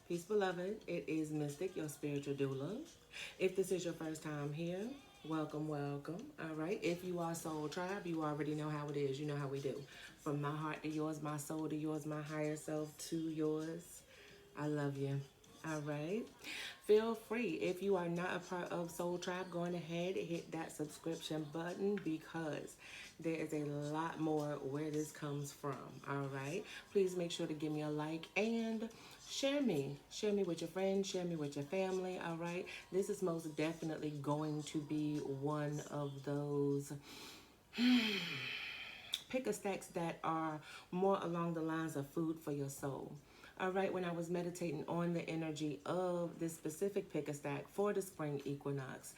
Peace, beloved. It is Mystic, your spiritual doula. If this is your first time here, welcome, welcome. All right. If you are Soul Tribe, you already know how it is. You know how we do. From my heart to yours, my soul to yours, my higher self to yours. I love you. All right. Feel free. If you are not a part of Soul Tribe, going ahead and hit that subscription button because there is a lot more where this comes from. All right. Please make sure to give me a like and share me. Share me with your friends. Share me with your family. All right. This is most definitely going to be one of those pick a stacks that are more along the lines of food for your soul. All right, when I was meditating on the energy of this specific pick a stack for the spring equinox,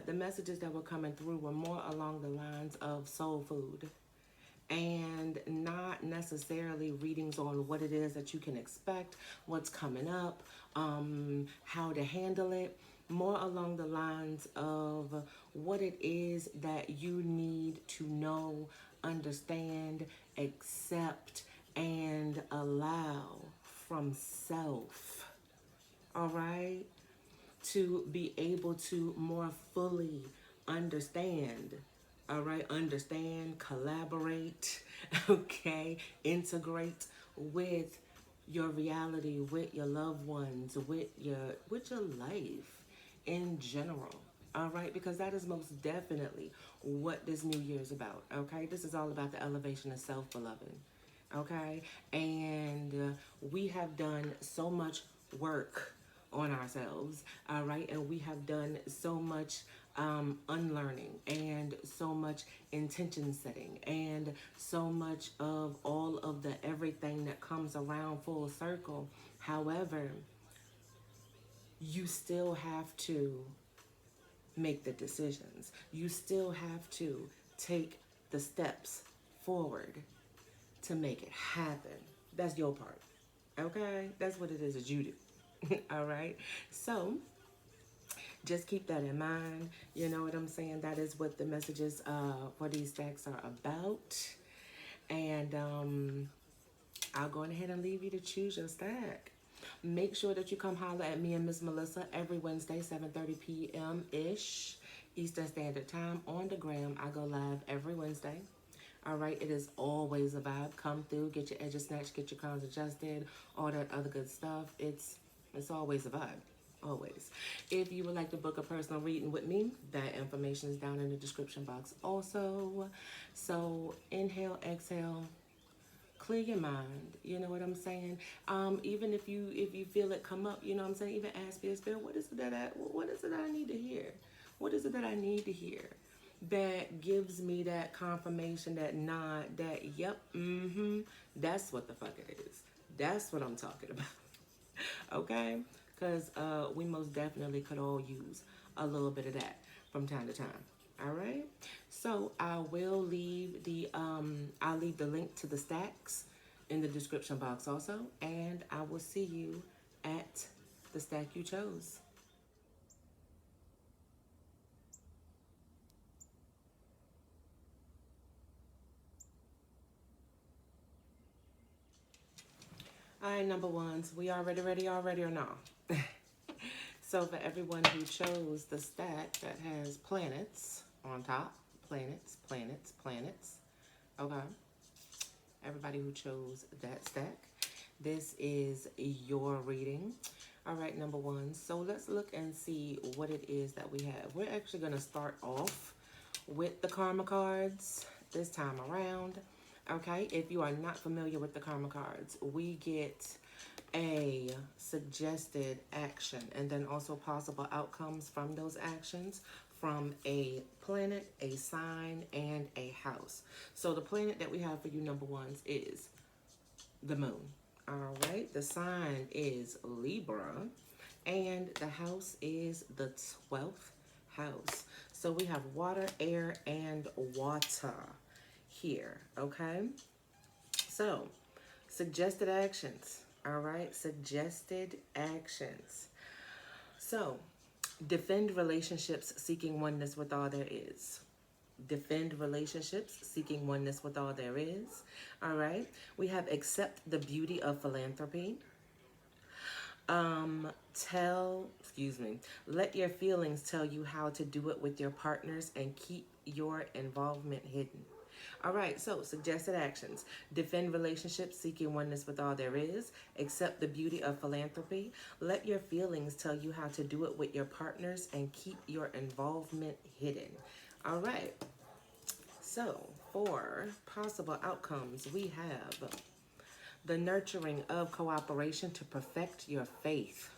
the messages that were coming through were more along the lines of soul food and not necessarily readings on what it is that you can expect, what's coming up, how to handle it, more along the lines of what it is that you need to know, understand, accept, and allow from self. All right? To be able to more fully understand, all right, understand, collaborate, okay, integrate with your reality, with your loved ones, with your life in general. All right, because that is most definitely what this new year is about. Okay, this is all about the elevation of self, beloved. Okay, and we have done so much work on ourselves, all right, and we have done so much unlearning and so much intention setting and so much of all of the everything that comes around full circle. However, you still have to make the decisions. You still have to take the steps forward to make it happen. That's your part. Okay? That's what it is that you do. All right? So, just keep that in mind. You know what I'm saying? That is what the messages for these stacks are about. And I'll go ahead and leave you to choose your stack. Make sure that you come holler at me and Miss Melissa every Wednesday, 7:30 p.m.-ish Eastern Standard Time on the gram. I go live every Wednesday. All right, it is always a vibe. Come through, get your edges snatched, get your crowns adjusted, all that other good stuff. It's always a vibe. Always. If you would like to book a personal reading with me, that information is down in the description box also. So inhale, exhale, clear your mind. You know what I'm saying? Even if you feel it come up, you know what I'm saying? Even ask your spirit, what is it that I need to hear? What is it that I need to hear? That gives me that confirmation, that nod, that yep, that's what the fuck it is. That's what I'm talking about. Okay? Because we most definitely could all use a little bit of that from time to time. All right. So I will leave I'll leave the link to the stacks in the description box also, and I will see you at the stack you chose. All right, number ones, we already ready already or not? So for everyone who chose the stack that has planets on top, planets, planets, planets. Okay. Everybody who chose that stack, this is your reading. All right, number one. So let's look and see what it is that we have. We're actually going to start off with the karma cards this time around. Okay, if you are not familiar with the karma cards, we get a suggested action and then also possible outcomes from those actions from a planet, a sign, and a house. So the planet that we have for you, number ones, is the moon. All right, the sign is Libra, and the house is the 12th house. So we have water, air, and water here, okay? So, suggested actions, all right? Suggested actions. So, defend relationships seeking oneness with all there is. Defend relationships seeking oneness with all there is. All right. We have accept the beauty of philanthropy. Let your feelings tell you how to do it with your partners and keep your involvement hidden. All right, so suggested actions. Defend relationships, seeking oneness with all there is. Accept the beauty of philanthropy. Let your feelings tell you how to do it with your partners and keep your involvement hidden. All right, so for possible outcomes, we have the nurturing of cooperation to perfect your faith.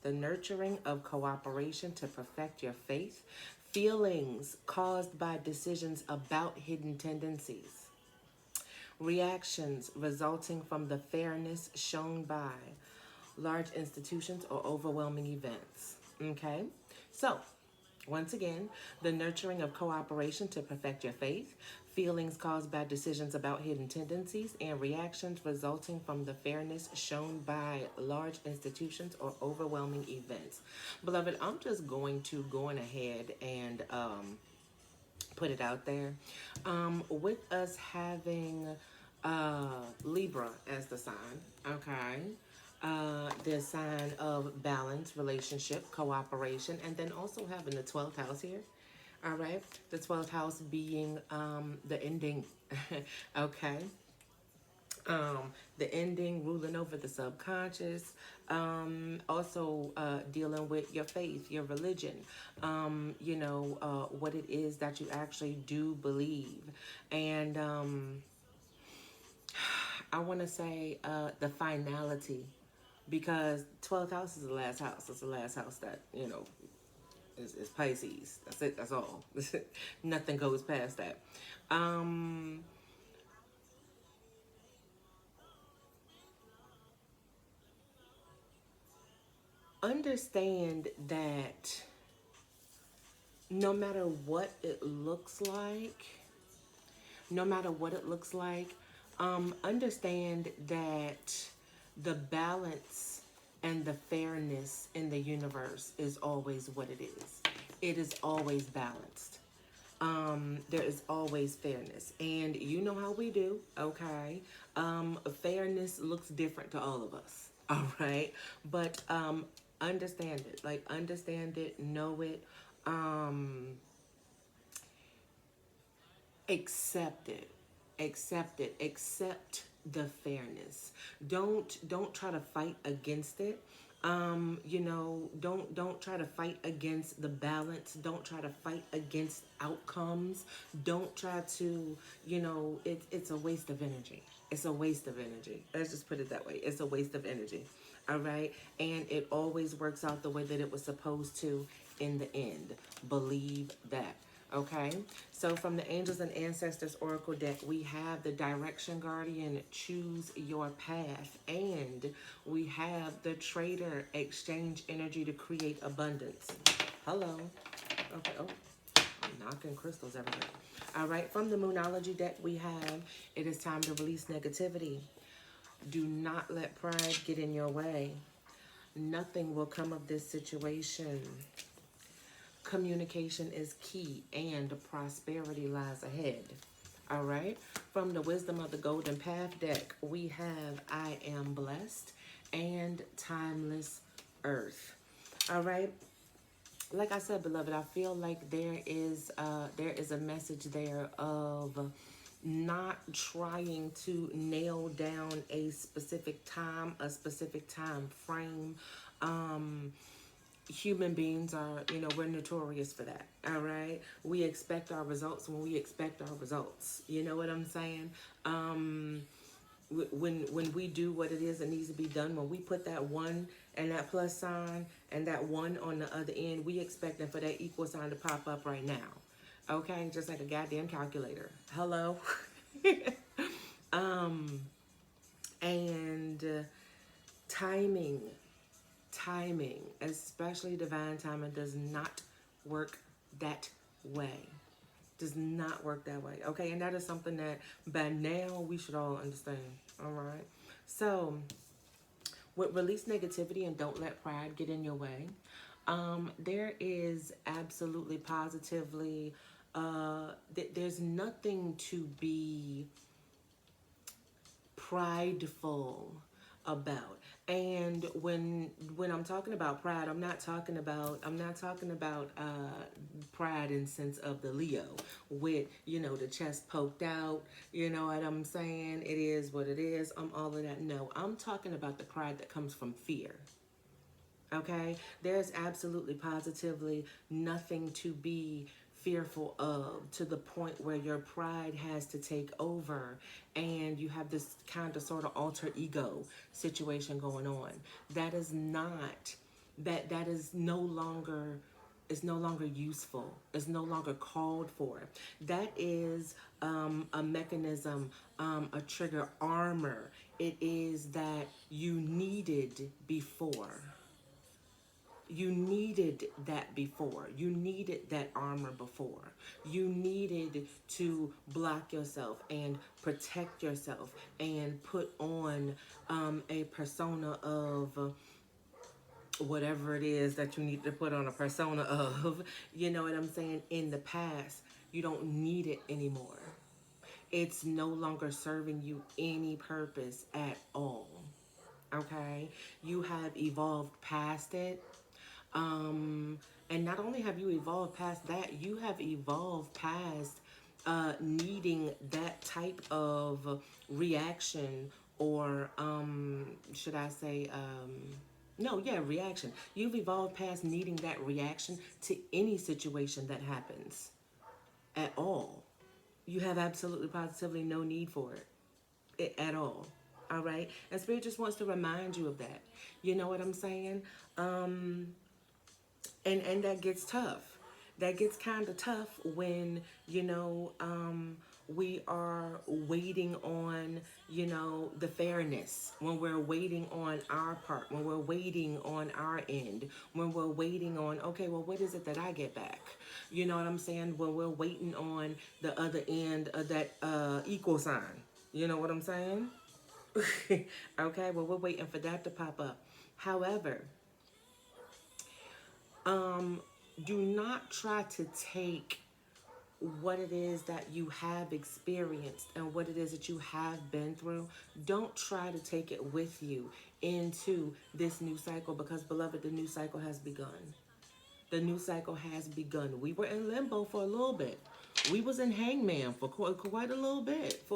The nurturing of cooperation to perfect your faith. Feelings caused by decisions about hidden tendencies. Reactions resulting from the fairness shown by large institutions or overwhelming events. Okay? So, once again, the nurturing of cooperation to perfect your faith, feelings caused by decisions about hidden tendencies, and reactions resulting from the fairness shown by large institutions or overwhelming events. Beloved, I'm just going to go on ahead and put it out there. With us having Libra as the sign, okay? The sign of balance, relationship, cooperation, and then also having the 12th house here. All right, the 12th house being the ending, okay? The ending, ruling over the subconscious, also dealing with your faith, your religion, what it is that you actually do believe. And I want to say the finality, because 12th house is the last house. It's the last house that, is Pisces. That's it. That's all. Nothing goes past that. Understand that no matter what it looks like, no matter what it looks like, understand that the balance and the fairness in the universe is always what it is. It is always balanced. There is always fairness. And you know how we do, okay? Fairness looks different to all of us, all right? But understand it. Like, understand it, know it, accept it. Accept the fairness. Don't try to fight against it. Don't try to fight against the balance. Don't try to fight against outcomes. Don't try to, it's a waste of energy. It's a waste of energy. Let's just put it that way. It's a waste of energy. All right. And it always works out the way that it was supposed to in the end. Believe that. Okay, so from the Angels and Ancestors Oracle deck, we have the Direction Guardian, choose your path, and we have the Trader, exchange energy to create abundance. Hello. Okay, oh, I'm knocking crystals everywhere. All right, from the Moonology deck, we have, it is time to release negativity. Do not let pride get in your way. Nothing will come of this situation. Communication is key and prosperity lies ahead. All right. From the Wisdom of the Golden Path deck, we have I am blessed and timeless earth. All right. Like I said, beloved, I feel like there is a message there of not trying to nail down a specific time frame. Human beings are, we're notorious for that. All right. We expect our results when we expect our results. You know what I'm saying? When we do what it is that needs to be done, when we put that one and that plus sign and that one on the other end, we expecting for that equal sign to pop up right now. Okay. Just like a goddamn calculator. Hello. And timing, especially divine timing, does not work that way. Does not work that way. Okay, and that is something that by now we should all understand. All right. So with release negativity and don't let pride get in your way, there is absolutely positively there's nothing to be prideful about. And when I'm talking about pride, I'm not talking about pride in sense of the Leo with, the chest poked out, you know what I'm saying? It is what it is. All of that. No, I'm talking about the pride that comes from fear. Okay? There's absolutely positively nothing to be fearful of, to the point where your pride has to take over and you have this kind of sort of alter ego situation going on. That is not, that is no longer, is no longer useful, is no longer called for. That is a mechanism, a trigger armor. It is that you needed before. You needed that before. You needed that armor before. You needed to block yourself and protect yourself and put on a persona of whatever it is that you need to put on a persona of. You know what I'm saying? In the past, you don't need it anymore. It's no longer serving you any purpose at all. Okay? You have evolved past it. And not only have you evolved past that, you have evolved past needing that type of reaction, or should I say, no, yeah, reaction. You've evolved past needing that reaction to any situation that happens at all. You have absolutely positively no need for it at all. All right? And Spirit just wants to remind you of that. You know what I'm saying? And that gets tough. That gets kind of tough when we are waiting on the fairness, when we're waiting on our part, when we're waiting on our end, when we're waiting on, okay, well, what is it that I get back? You know what I'm saying? When we're waiting on the other end of that equal sign. You know what I'm saying? Okay, well, we're waiting for that to pop up. However, do not try to take what it is that you have experienced and what it is that you have been through. Don't try to take it with you into this new cycle, because, beloved, the new cycle has begun. The new cycle has begun. We were in limbo for a little bit. We was in hangman for quite a little bit. I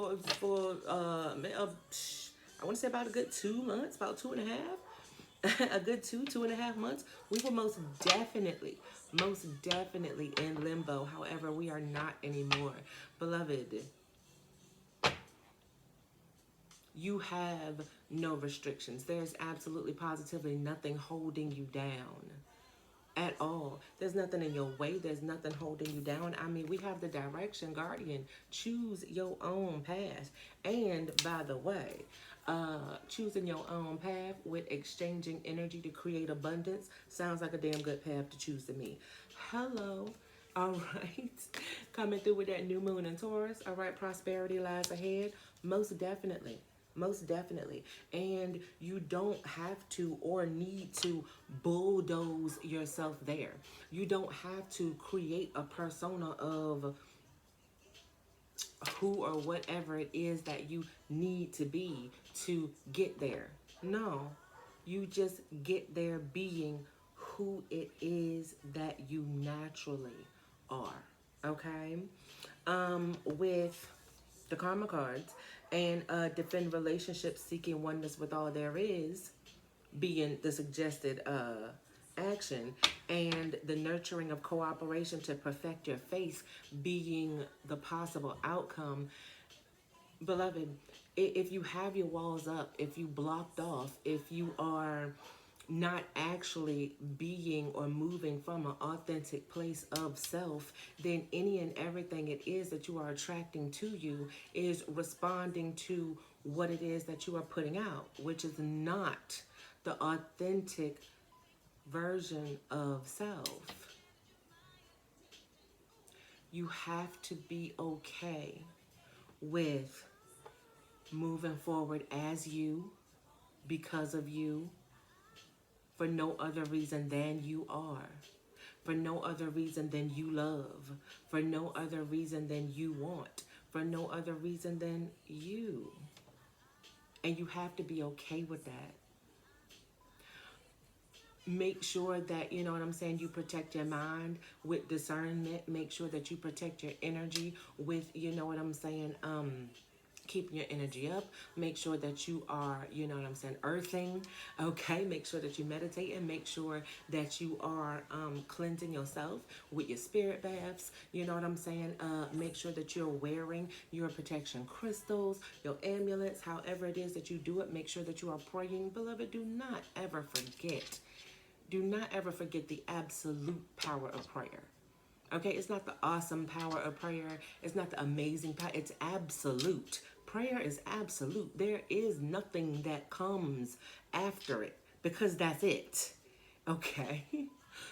want to say about a good 2 months, about 2.5. A good 2.5 months. We were most definitely in limbo. However, we are not anymore. Beloved, you have no restrictions. There's absolutely positively nothing holding you down at all. There's nothing in your way. There's nothing holding you down. I mean, we have the direction guardian. Choose your own path. And by the way, choosing your own path with exchanging energy to create abundance sounds like a damn good path to choose to me. Hello. All right. Coming through with that new moon in Taurus. All right. Prosperity lies ahead. Most definitely. Most definitely. And you don't have to or need to bulldoze yourself there. You don't have to create a persona of who or whatever it is that you need to be to get there. No, you just get there being who it is that you naturally are. Okay? With the karma cards and defend relationships, seeking oneness with all there is being the suggested action, and the nurturing of cooperation to perfect your faith being the possible outcome. Beloved, if you have your walls up, if you blocked off, if you are not actually being or moving from an authentic place of self, then any and everything it is that you are attracting to you is responding to what it is that you are putting out, which is not the authentic version of self. You have to be okay with moving forward as you, because of you, for no other reason than you are, for no other reason than you love, for no other reason than you want, for no other reason than you. And you have to be okay with that. make sure that, you know what I'm saying, you protect your mind with discernment. Make sure that you protect your energy with, you know what I'm saying, keeping your energy up. Make sure that you are, you know what I'm saying, earthing. Okay, make sure that you meditate, and make sure that you are cleansing yourself with your spirit baths. You know what I'm saying. Make sure that you're wearing your protection crystals, your amulets, however it is that you do it. Make sure that you are praying. Beloved, do not ever forget. Do not ever forget the absolute power of prayer. Okay, it's not the awesome power of prayer. It's not the amazing power. It's absolute. Prayer is absolute. There is nothing that comes after it, because that's it. Okay?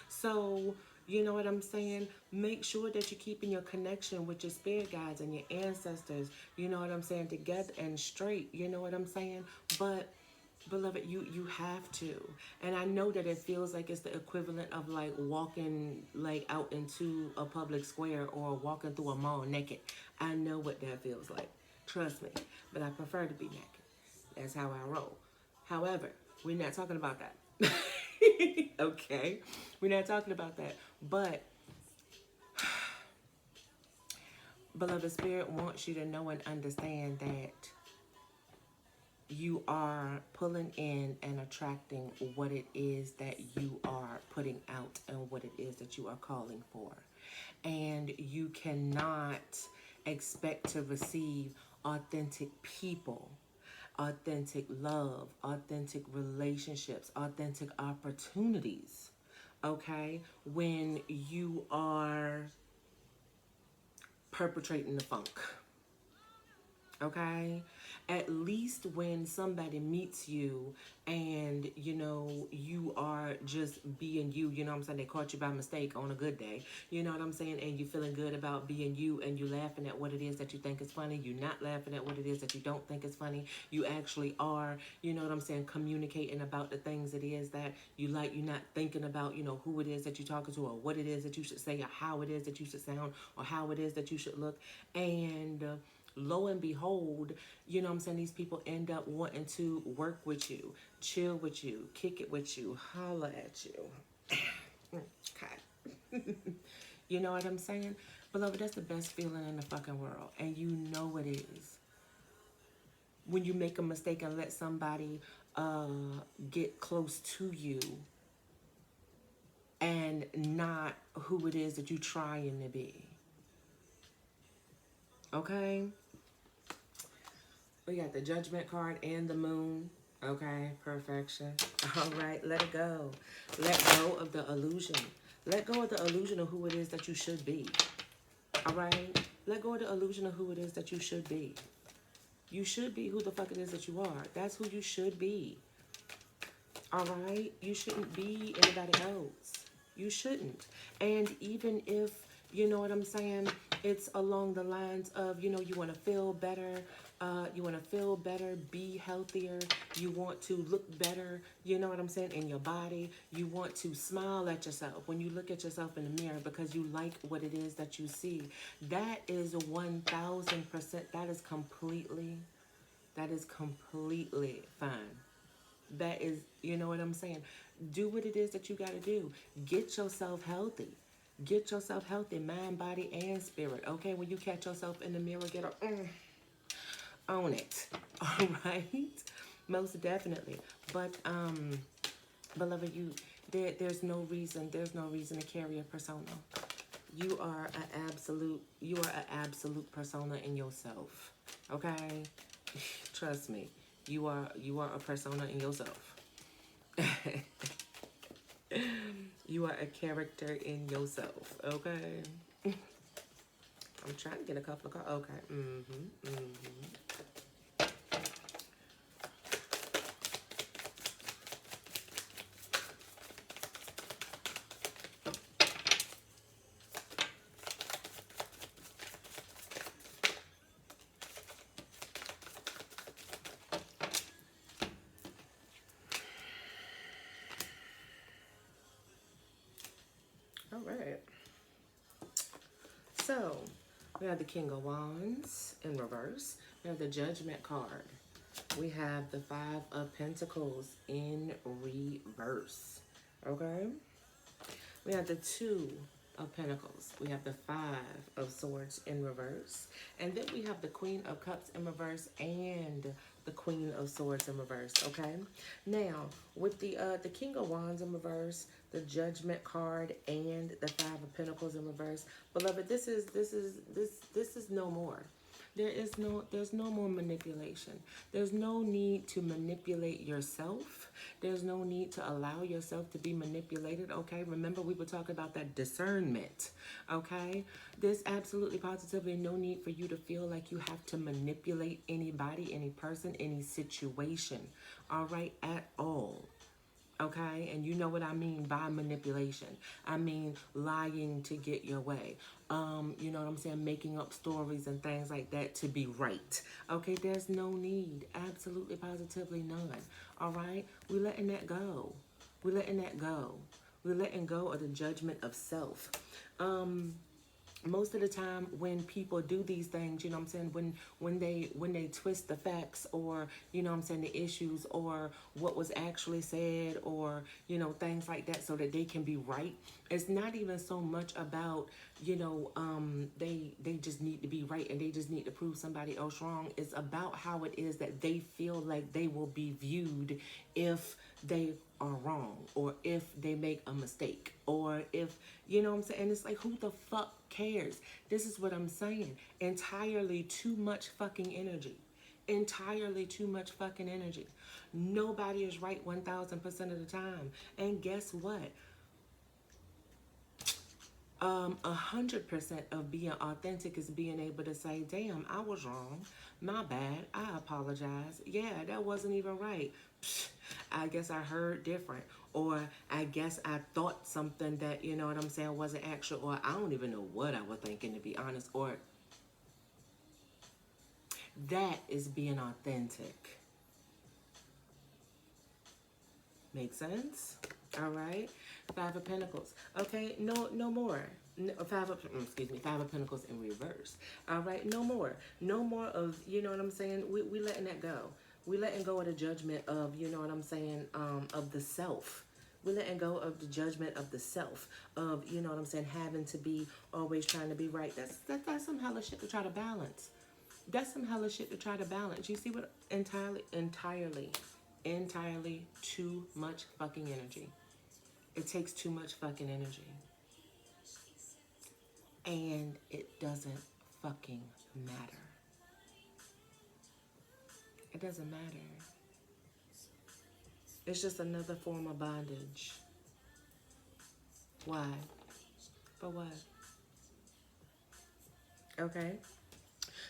So, you know what I'm saying? Make sure that you're keeping your connection with your spirit guides and your ancestors, you know what I'm saying, together and straight. You know what I'm saying? But beloved, you have to. And I know that it feels like it's the equivalent of like walking like out into a public square or walking through a mall naked. I know what that feels like. Trust me. But I prefer to be naked. That's how I roll. However, we're not talking about that. Okay? We're not talking about that. But beloved, spirit wants you to know and understand that you are pulling in and attracting what it is that you are putting out and what it is that you are calling for. And you cannot expect to receive authentic people, authentic love, authentic relationships, authentic opportunities, okay, when you are perpetrating the funk. Okay, at least when somebody meets you and, you know, you are just being you, you know what I'm saying, they caught you by mistake on a good day, you know what I'm saying, and you feeling good about being you, and you laughing at what it is that you think is funny. You're not laughing at what it is that you don't think is funny. You actually are, you know what I'm saying, communicating about the things it is that you like. You're not thinking about, you know, who it is that you're talking to, or what it is that you should say, or how it is that you should sound, or how it is that you should look. And lo and behold, you know what I'm saying, these people end up wanting to work with you, chill with you, kick it with you, holla at you. Okay. You know what I'm saying? Beloved, that's the best feeling in the fucking world. And you know it is. When you make a mistake and let somebody get close to you and not who it is that you're trying to be. Okay? We got the Judgment card and the Moon. Okay, perfection. All right, let it go. Let go of the illusion. Let go of the illusion of who it is that you should be. All right? Let go of the illusion of who it is that you should be. You should be who the fuck it is that you are. That's who you should be. All right? You shouldn't be anybody else. You shouldn't. And even if, you know what I'm saying, it's along the lines of, you know, you want to feel better, be healthier, you want to look better, you know what I'm saying, in your body. You want to smile at yourself when you look at yourself in the mirror because you like what it is that you see. That is 1000%. That is completely fine. That is, you know what I'm saying? Do what it is that you got to do. Get yourself healthy. Get yourself healthy, mind, body, and spirit. Okay, when you catch yourself in the mirror, get on it. All right, most definitely. But beloved, there's no reason to carry a persona. You are an absolute persona in yourself. Okay, trust me. You are a persona in yourself. You are a character in yourself, okay? I'm trying to get a couple of cards. Okay. All right. So, we have the King of Wands in reverse. We have the Judgment card. We have the Five of Pentacles in reverse. Okay? We have the Two of Pentacles. We have the Five of Swords in reverse. And then we have the Queen of Cups in reverse and the Queen of Swords in reverse, okay? Now, with the King of Wands in reverse, the Judgment card, and the Five of Pentacles in reverse, beloved, this is no more. There's no more manipulation. There's no need to manipulate yourself. There's no need to allow yourself to be manipulated, okay? Remember, we were talking about that discernment, okay? There's absolutely positively no need for you to feel like you have to manipulate anybody, any person, any situation, all right, at all. Okay, and you know what I mean by manipulation. I mean lying to get your way. You know what I'm saying? Making up stories and things like that to be right. Okay, there's no need. Absolutely, positively none. All right, we're letting that go. We're letting that go. We're letting go of the judgment of self. Most of the time when people do these things, you know what I'm saying, when they twist the facts, or you know what I'm saying, the issues, or what was actually said, or you know, things like that, so that they can be right, it's not even so much about, you know, they just need to be right and they just need to prove somebody else wrong. It's about how it is that they feel like they will be viewed if they are wrong, or if they make a mistake, or if, you know what I'm saying, and it's like, who the fuck cares? This is what I'm saying. Entirely too much fucking energy. Entirely too much fucking energy. Nobody is right 1000% of the time. And guess what? 100% of being authentic is being able to say, damn, I was wrong. My bad. I apologize. Yeah, that wasn't even right. Psh, I guess I heard different. Or I guess I thought something that, you know what I'm saying, wasn't actual. Or I don't even know what I was thinking, to be honest. Or that is being authentic. Make sense? All right. Five of Pentacles. Okay. No more. No, Five of Pentacles in reverse. All right. No more. No more of, you know what I'm saying? We letting that go. We letting go of the judgment of, you know what I'm saying, of the self. We're letting go of the judgment of the self, of, you know what I'm saying, having to be always trying to be right. That's some hella shit to try to balance. That's some hella shit to try to balance. You see what? Entirely too much fucking energy. It takes too much fucking energy. And it doesn't fucking matter. It doesn't matter. It's just another form of bondage. Why? For what? Okay.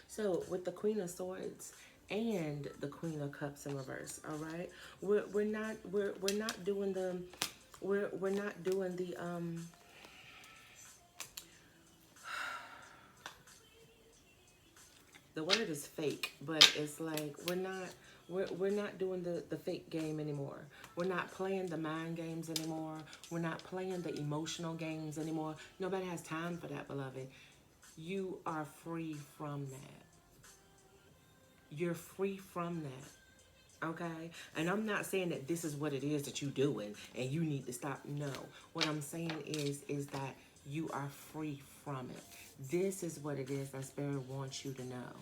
So with the Queen of Swords and the Queen of Cups in reverse, all right? We're not doing the we're not doing the word is fake, but it's like we're not doing the fake game anymore. We're not playing the mind games anymore. We're not playing the emotional games anymore. Nobody has time for that, beloved. You are free from that. You're free from that. Okay? And I'm not saying that this is what it is that you're doing and you need to stop. No. What I'm saying is that you are free from it. This is what it is that Spirit wants you to know.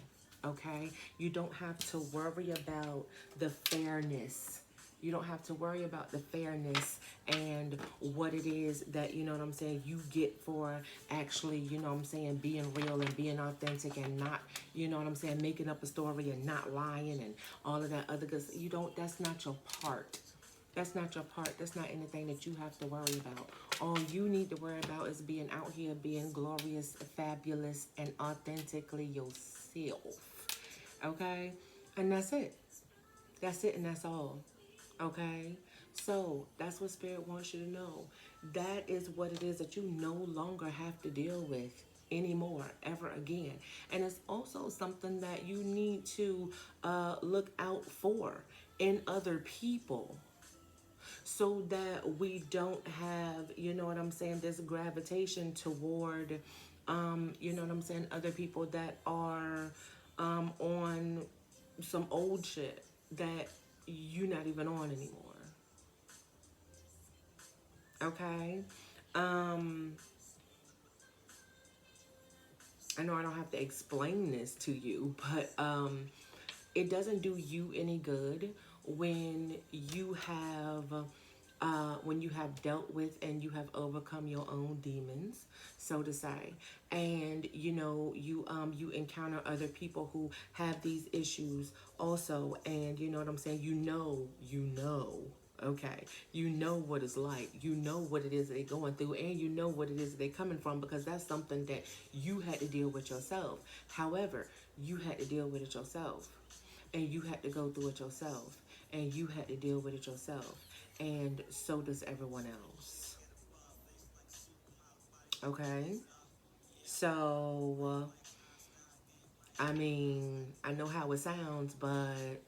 Okay? You don't have to worry about the fairness. You don't have to worry about the fairness and what it is that, you know what I'm saying, you get for actually, you know what I'm saying, being real and being authentic and not, you know what I'm saying, making up a story and not lying and all of that other good. You don't, that's not your part. That's not your part. That's not anything that you have to worry about. All you need to worry about is being out here, being glorious, fabulous, and authentically yourself. Okay? And that's it. That's it and that's all. Okay? So, that's what Spirit wants you to know. That is what it is that you no longer have to deal with anymore, ever again. And it's also something that you need to look out for in other people, so that we don't have, you know what I'm saying, this gravitation toward, you know what I'm saying, other people that are on some old shit that you're not even on anymore. Okay? I know I don't have to explain this to you, but it doesn't do you any good when you have dealt with and you have overcome your own demons, so to say, and you encounter other people who have these issues also, and you know what I'm saying. Okay, you know what it's like. You know what it is that they're going through, and you know what it is that they're coming from, because that's something that you had to deal with yourself. However, you had to deal with it yourself, and you had to go through it yourself, and you had to deal with it yourself, and so does everyone else. Okay? So, I mean, I know how it sounds, but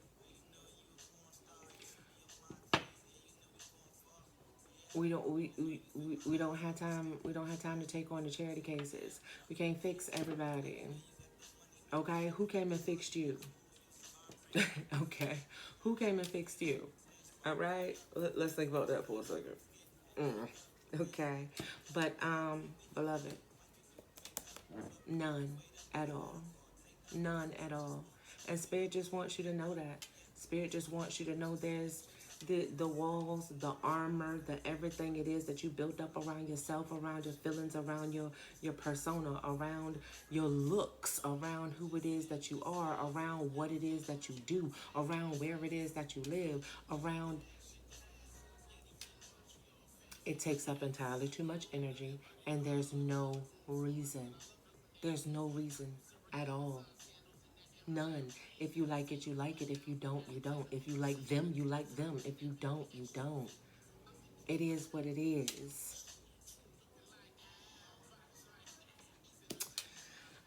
we don't have time. We don't have time to take on the charity cases. We can't fix everybody. Okay, who came and fixed you? Okay, who came and fixed you? All right, let's think about that for a second. Okay, but beloved, none at all, none at all. And Spirit just wants you to know that. Spirit just wants you to know there's the walls, the armor, the everything it is that you built up around yourself, around your feelings, around your persona, around your looks, around who it is that you are, around what it is that you do, around where it is that you live, around. It takes up entirely too much energy, and there's no reason. There's no reason at all. None. If you like it, you like it. If you don't, you don't. If you like them, you like them. If you don't, you don't. It is what it is.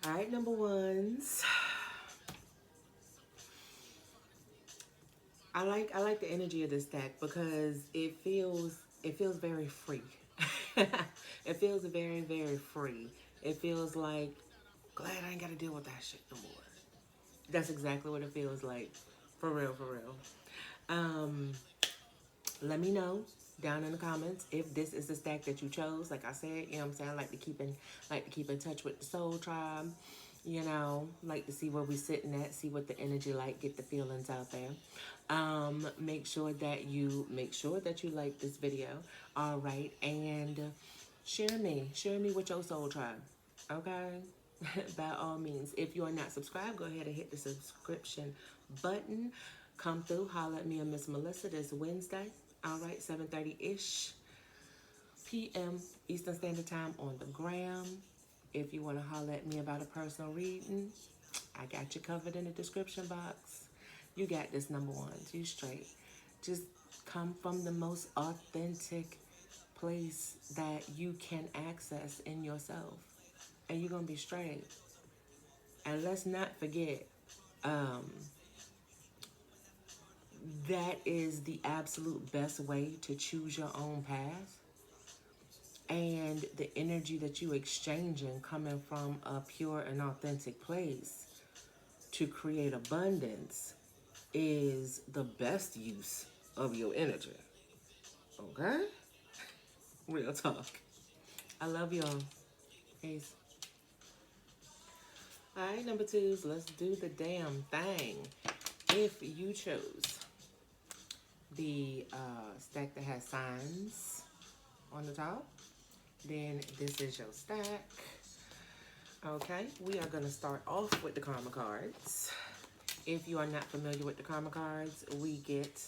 All right, number ones. I like the energy of this deck because it feels very free. It feels very, very free. It feels like, glad I ain't got to deal with that shit no more. That's exactly what it feels like. For real, for real. Um, Let me know down in the comments if this is the stack that you chose. Like I said, you know what I'm saying? I like to keep in touch with the soul tribe. Like to see where we sitting at, see what the energy like, get the feelings out there. Make sure that you like this video. All right, and share me with your soul tribe. Okay. By all means, if you are not subscribed, go ahead and hit the subscription button. Come through, holler at me and Miss Melissa this Wednesday. All right, 7:30-ish p.m. Eastern Standard Time on the gram. If you want to holler at me about a personal reading, I got you covered in the description box. You got this, number one. You straight. Just come from the most authentic place that you can access in yourself, and you're going to be straight. And let's not forget, um, that is the absolute best way to choose your own path. And the energy that you exchanging coming from a pure and authentic place to create abundance is the best use of your energy. Okay? Real talk. I love y'all. Peace. All right, number twos, let's do the damn thing. If you chose the stack that has signs on the top, then this is your stack. Okay, we are going to start off with the karma cards. If you are not familiar with the karma cards, we get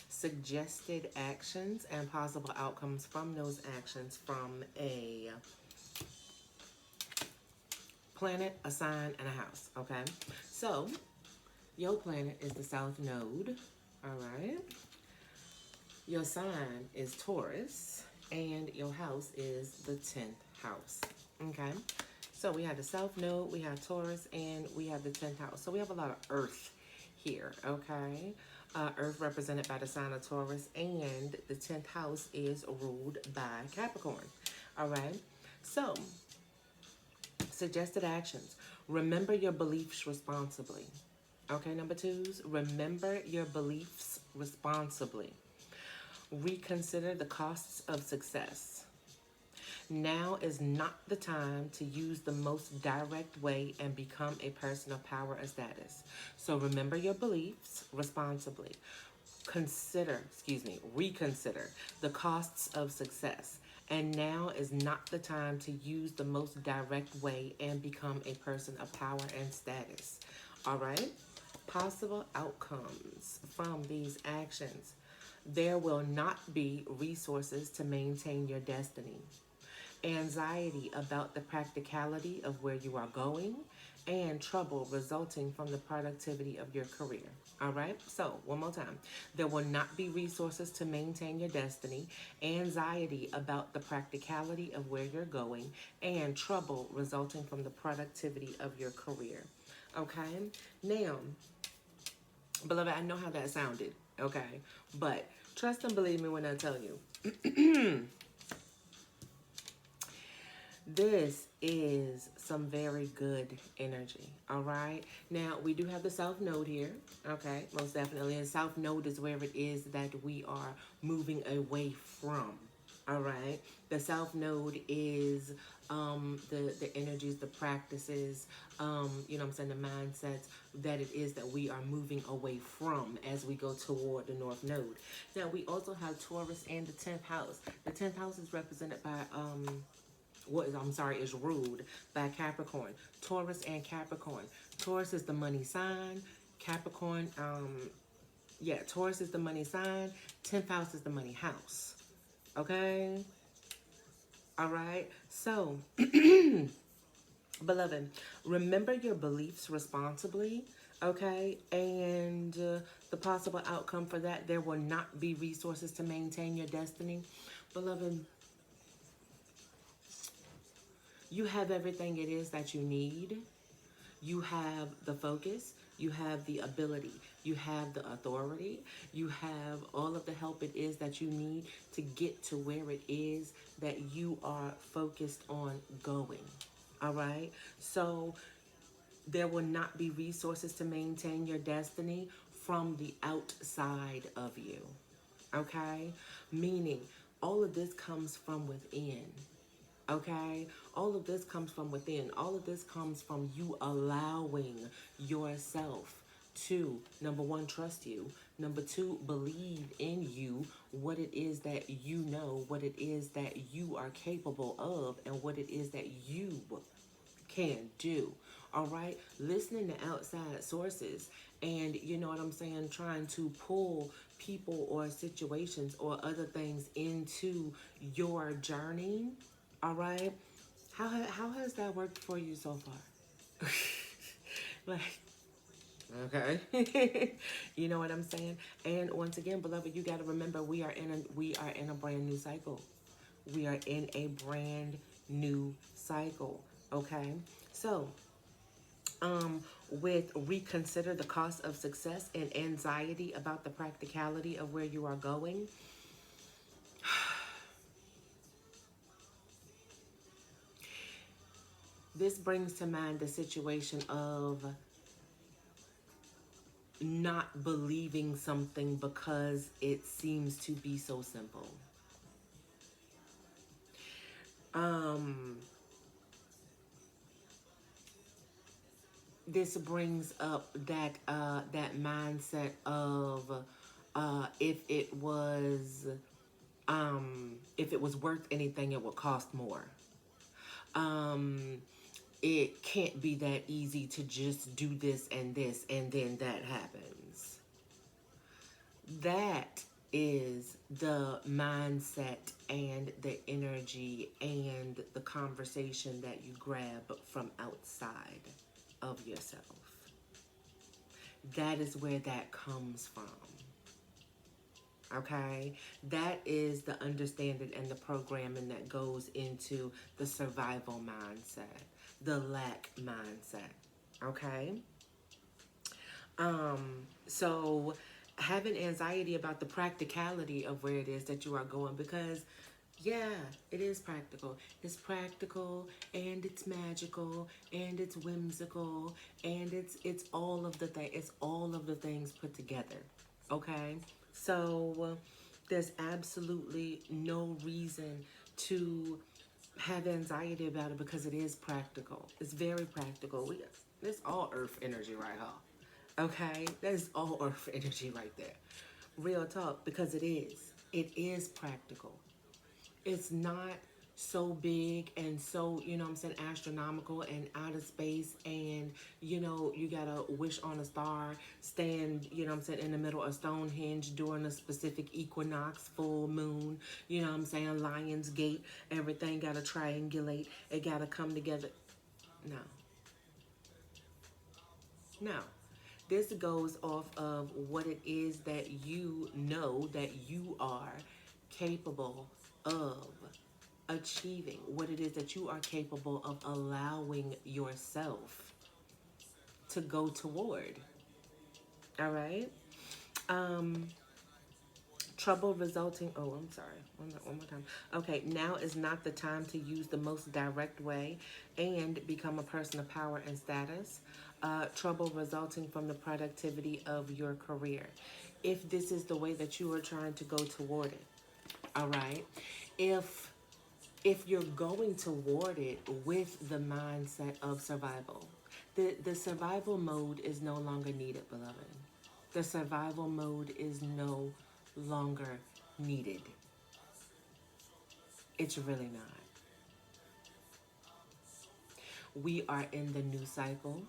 suggested actions and possible outcomes from those actions from a planet, a sign, and a house. Okay, so your planet is the South Node. All right. Your sign is Taurus, and your house is the 10th house. Okay, so we have the South Node, we have Taurus, and we have the 10th house. So we have a lot of Earth here. Okay, Earth represented by the sign of Taurus, and the 10th house is ruled by Capricorn. All right, so suggested actions: remember your beliefs responsibly. Okay, number twos, remember your beliefs responsibly. Reconsider the costs of success. Now is not the time to use the most direct way and become a person of power or status. So remember your beliefs responsibly. Reconsider the costs of success. And now is not the time to use the most direct way and become a person of power and status. All right? Possible outcomes from these actions. There will not be resources to maintain your destiny. Anxiety about the practicality of where you are going, and trouble resulting from the productivity of your career. All right, so one more time. There will not be resources to maintain your destiny, anxiety about the practicality of where you're going, and trouble resulting from the productivity of your career. Okay, now, beloved, I know how that sounded, okay, but trust and believe me when I tell you. This is some very good energy, all right? Now, we do have the South Node here, okay? Most definitely. And South Node is where it is that we are moving away from, all right? The South Node is the energies, the practices, you know what I'm saying, the mindsets that it is that we are moving away from as we go toward the North Node. Now, we also have Taurus and the 10th house. The 10th house is represented by... is ruled by Capricorn. Taurus and Capricorn. Taurus is the money sign. Capricorn, Taurus is the money sign. 10th house is the money house. Okay? All right? So, beloved, remember your beliefs responsibly. Okay? And the possible outcome for that, there will not be resources to maintain your destiny. Beloved, you have everything it is that you need. You have the focus. You have the ability. You have the authority. You have all of the help it is that you need to get to where it is that you are focused on going. All right? So there will not be resources to maintain your destiny from the outside of you. Okay? Meaning all of this comes from within. Okay? All of this comes from within. All of this comes from you allowing yourself to, number one, trust you. Number two, believe in you, what it is that you know, what it is that you are capable of, and what it is that you can do. All right? Listening to outside sources and, you know what I'm saying, trying to pull people or situations or other things into your journey. All right? How has that worked for you so far? Like, okay. You know what I'm saying? And once again, beloved, you got to remember we are in a brand new cycle. We are in a brand new cycle. Okay? So, with reconsider the cost of success and anxiety about the practicality of where you are going, this brings to mind the situation of not believing something because it seems to be so simple. This brings up that mindset of if it was worth anything, it would cost more. It can't be that easy to just do this and then that happens. That is the mindset and the energy and the conversation that you grab from outside of yourself. That is where that comes from. Okay? That is the understanding and the programming that goes into the survival mindset, the lack mindset. Okay? So having anxiety about the practicality of where it is that you are going, because yeah, it is practical. It's practical and it's magical and it's whimsical and it's all of the things put together. Okay? So There's absolutely no reason to have anxiety about it because it is practical. It's very practical. It's all earth energy right here. Okay? That is all earth energy right there. Real talk, because it is. It is practical. It's not so big and so, you know what I'm saying, astronomical and out of space, and, you know, you gotta wish on a star, stand, you know what I'm saying, in the middle of Stonehenge during a specific equinox, full moon, you know what I'm saying, Lion's Gate, everything gotta triangulate, it gotta come together. No. No. This goes off of what it is that you know that you are capable of achieving, what it is that you are capable of allowing yourself to go toward. All right. Um, Trouble resulting. Oh, I'm sorry. One more time. Okay, now is not the time to use the most direct way and become a person of power and status. Trouble resulting from the productivity of your career. If this is the way that you are trying to go toward it, all right. If you're going toward it with the mindset of survival, the survival mode is no longer needed, beloved. The survival mode is no longer needed. It's really not. We are in the new cycle.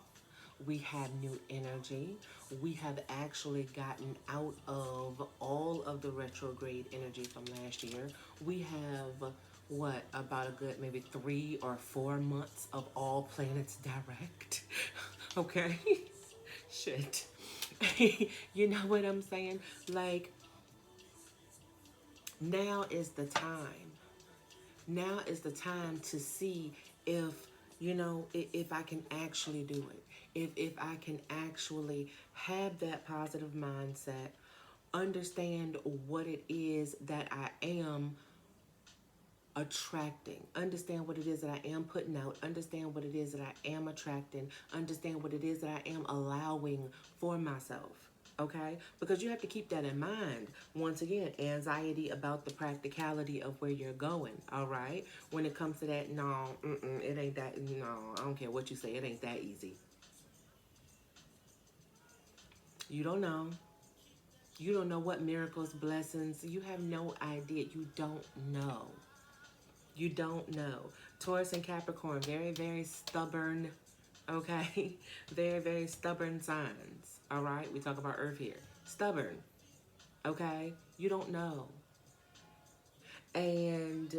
We have new energy. We have actually gotten out of all of the retrograde energy from last year. We have, what, about a good maybe 3 or 4 months of all planets direct. Okay? Shit. You know what I'm saying? Like, now is the time. Now is the time to see if, you know, if I can actually do it. If I can actually have that positive mindset, understand what it is that I am attracting, understand what it is that I am putting out, understand what it is that I am attracting, understand what it is that I am allowing for myself. Okay? Because you have to keep that in mind. Once again, anxiety about the practicality of where you're going. All right? When it comes to that, no, it ain't that, no, I don't care what you say, it ain't that easy. You don't know. You don't know what miracles, blessings. You have no idea. You don't know. You don't know. Taurus and Capricorn, very, very stubborn, okay? Very, very stubborn signs, all right? We talk about Earth here. Stubborn, okay? You don't know. And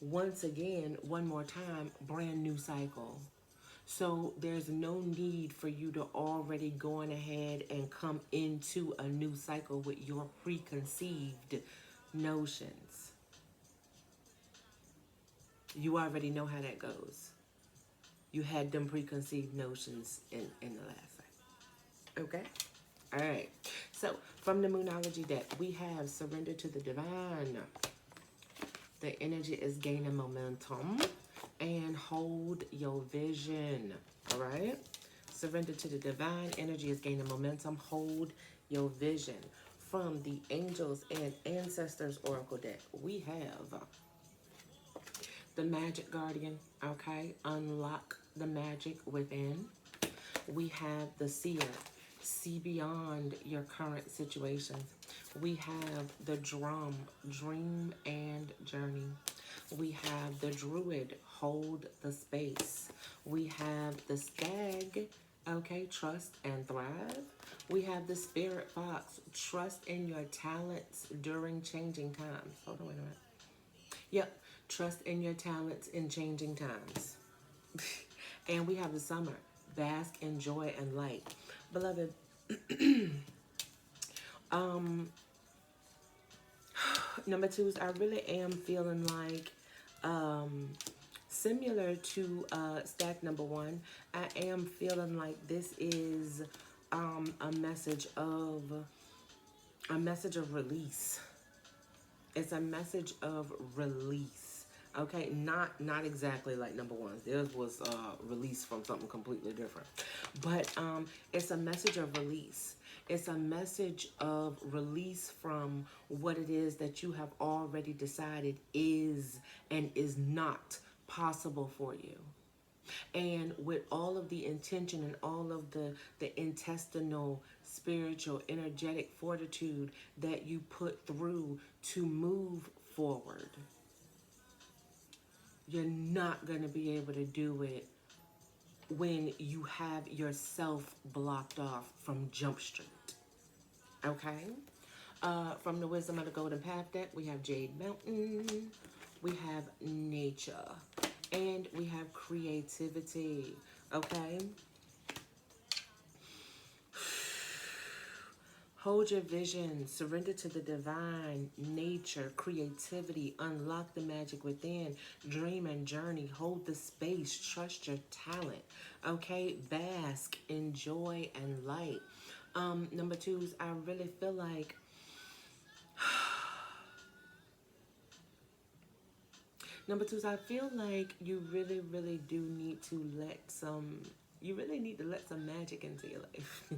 once again, one more time, brand new cycle. So there's no need for you to already going ahead and come into a new cycle with your preconceived notions. You already know how that goes. You had them preconceived notions in the last cycle. Okay? All right. So from the Moonology deck, we have Surrender to the Divine. The energy is gaining momentum. And hold your vision. All right? Surrender to the Divine. Energy is gaining momentum. Hold your vision. From the Angels and Ancestors Oracle deck, we have the Magic Guardian. Okay? Unlock the magic within. We have the Seer. See beyond your current situations. We have the Drum. Dream and journey. We have the Druid. Hold the space. We have the Stag. Okay, trust and thrive. We have the Spirit Fox. Trust in your talents during changing times. Hold on, wait a minute. Yep, trust in your talents in changing times. And we have the Summer. Bask in joy and light. Beloved, number two is I really am feeling like, similar to stack number one, I am feeling like this is a message of release. It's a message of release. Okay, not exactly like number one's. Theirs was release from something completely different. But it's a message of release. It's a message of release from what it is that you have already decided is and is not possible for you. And with all of the intention and all of the intestinal, spiritual, energetic fortitude that you put through to move forward, you're not going to be able to do it when you have yourself blocked off from Jump Street. Okay? From the Wisdom of the Golden Path deck, we have Jade Mountain, we have nature, and we have creativity. Okay? Hold your vision, surrender to the divine, nature, creativity, unlock the magic within, dream and journey, hold the space, trust your talent, okay? Bask in joy and light. Number two is I really feel like Number two is I feel like you really, really do need to you really need to let some magic into your life.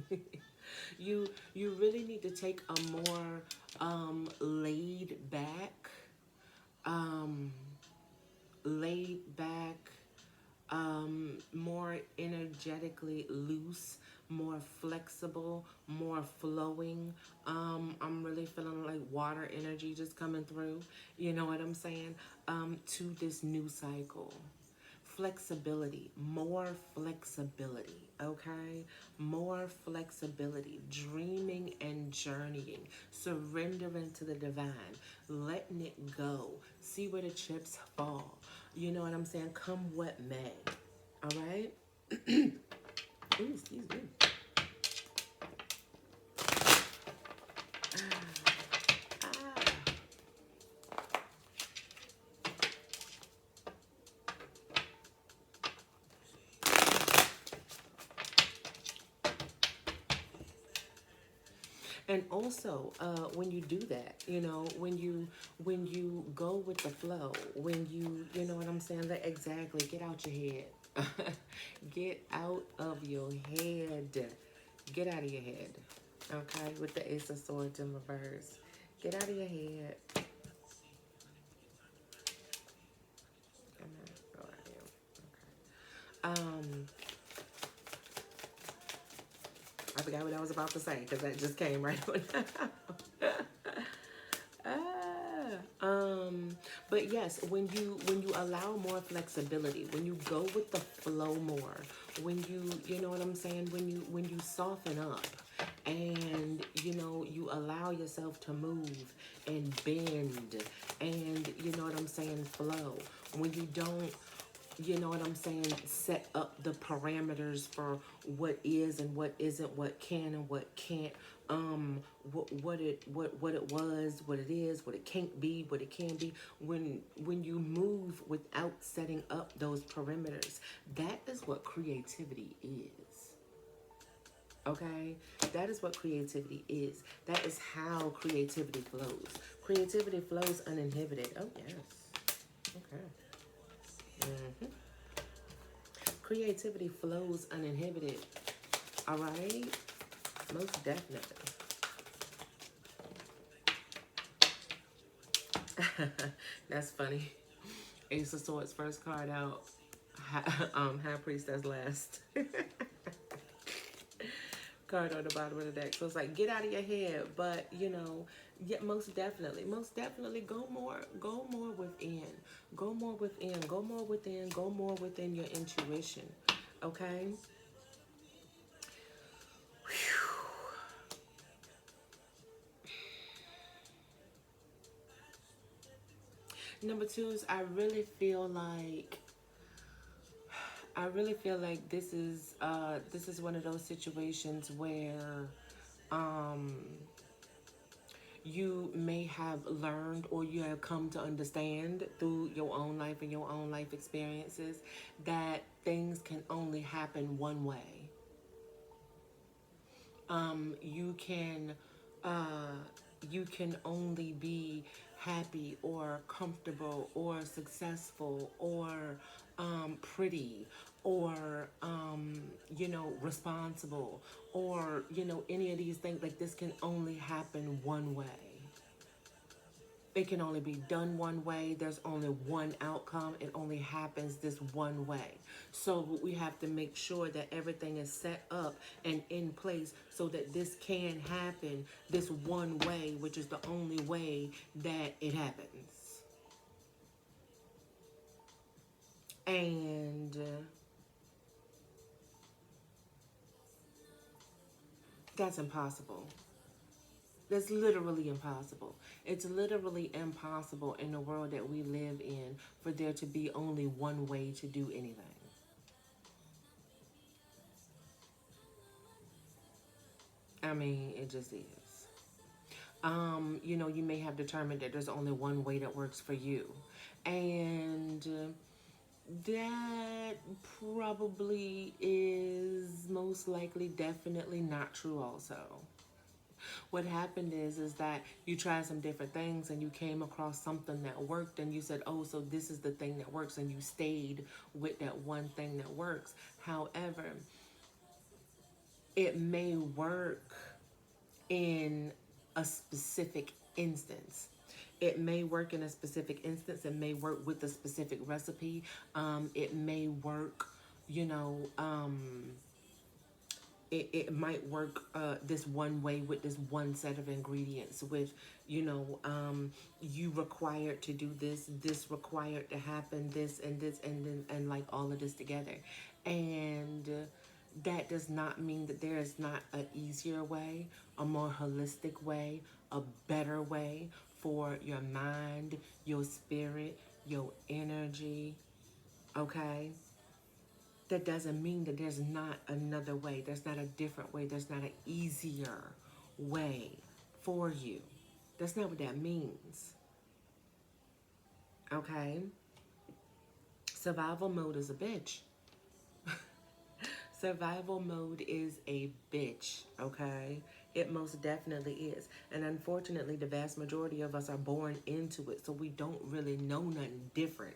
You really need to take a more laid back, um, laid back, more energetically loose, more flexible, more flowing. I'm really feeling like water energy just coming through. You know what I'm saying? To this new cycle. Flexibility, more flexibility, okay? More flexibility, dreaming and journeying, surrendering to the divine, letting it go, see where the chips fall. You know what I'm saying? Come what may, all right? Ooh, excuse me. Ah. And also, when you do that, you know, when you go with the flow, when you know what I'm saying? Like, exactly, get out your head. Get out of your head. Get out of your head. Okay, with the Ace of Swords in reverse. Get out of your head. Come on, go out of here. Okay. I forgot what I was about to say because that just came right on out. But yes, when you allow more flexibility, when you go with the flow more, when you know what I'm saying, when you soften up, and you allow yourself to move and bend, and you know what I'm saying, flow. When you don't, you know what I'm saying, set up the parameters for what is and what isn't, what can and what can't, what it was, what it is, what it can't be, what it can be. When you move without setting up those perimeters, that is what creativity is. Okay, that is what creativity is. That is how creativity flows. Creativity flows uninhibited. Oh yes. Okay. Mm-hmm. Creativity flows uninhibited. All right? Most definitely. That's funny. Ace of Swords first card out. High Priestess last. Card on the bottom of the deck. So it's like, get out of your head. But, yeah, most definitely go more within. Go more within. Go more within. Go more within your intuition. Okay? Number two is I really feel like this is one of those situations where um you may have learned or you have come to understand through your own life and your own life experiences that things can only happen one way. You can uh, you can only be happy or comfortable or successful or pretty or you know, responsible, or you know, any of these things. Like, this can only happen one way. It can only be done one way. There's only one outcome. It only happens this one way. So we have to make sure that everything is set up and in place so that this can happen this one way, which is the only way that it happens. And that's impossible. That's literally impossible. It's literally impossible in the world that we live in for there to be only one way to do anything. I mean, it just is. You know, you may have determined that there's only one way that works for you. And that probably is most likely definitely not true also. What happened is that you tried some different things and you came across something that worked and you said, oh, so this is the thing that works, and you stayed with that one thing that works. However, it may work in a specific instance. It may work in a specific instance. It may work with a specific recipe. It may work, you know, it might work this one way with this one set of ingredients with, you know, you required to do this required to happen, this and like all of this together. And that does not mean that there is not an easier way, a more holistic way, a better way for your mind, your spirit, your energy, okay? That doesn't mean that there's not another way. There's not a different way. There's not an easier way for you. That's not what that means. Okay? Survival mode is a bitch. Survival mode is a bitch, okay? It most definitely is. And unfortunately, the vast majority of us are born into it, so we don't really know nothing different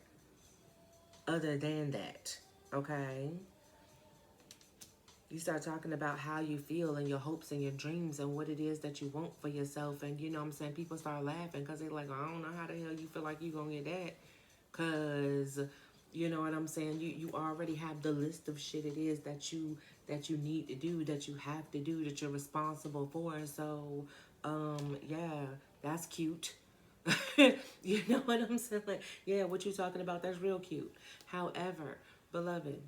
other than that, okay? You start talking about how you feel and your hopes and your dreams and what it is that you want for yourself. And you know what I'm saying? People start laughing because they're like, I don't know how the hell you feel like you're going to get that. Because, you know what I'm saying? You already have the list of shit it is that you need to do, that you have to do, that you're responsible for. So, yeah, that's cute. You know what I'm saying? Like, yeah, what you talking about, that's real cute. However, beloved,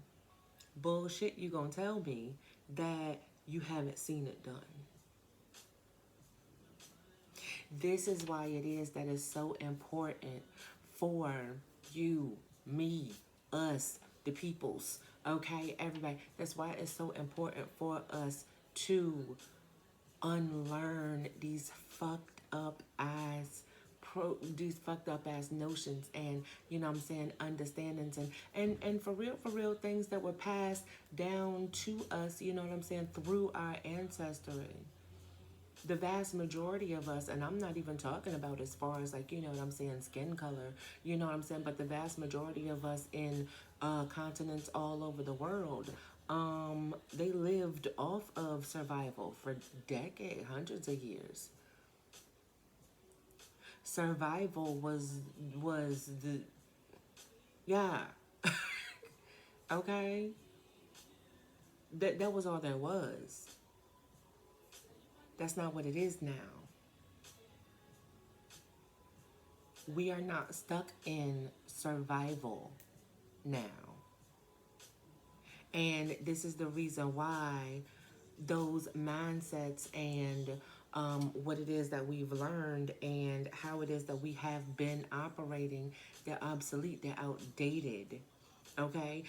bullshit you gonna tell me that you haven't seen it done. This is why it is that it's so important for you, me, us, the peoples, okay, everybody. That's why it's so important for us to unlearn these fucked up ass these fucked up ass notions, and you know what I'm saying, understandings, and for real things that were passed down to us, you know what I'm saying, through our ancestry. The vast majority of us, and I'm not even talking about as far as like, you know what I'm saying, skin color, you know what I'm saying, but the vast majority of us in continents all over the world, they lived off of survival for decades, hundreds of years. Survival was the, yeah. Okay, that was all there was. That's not what it is now. We are not stuck in survival now. And this is the reason why those mindsets and what it is that we've learned and how it is that we have been operating, they're obsolete, they're outdated. Okay,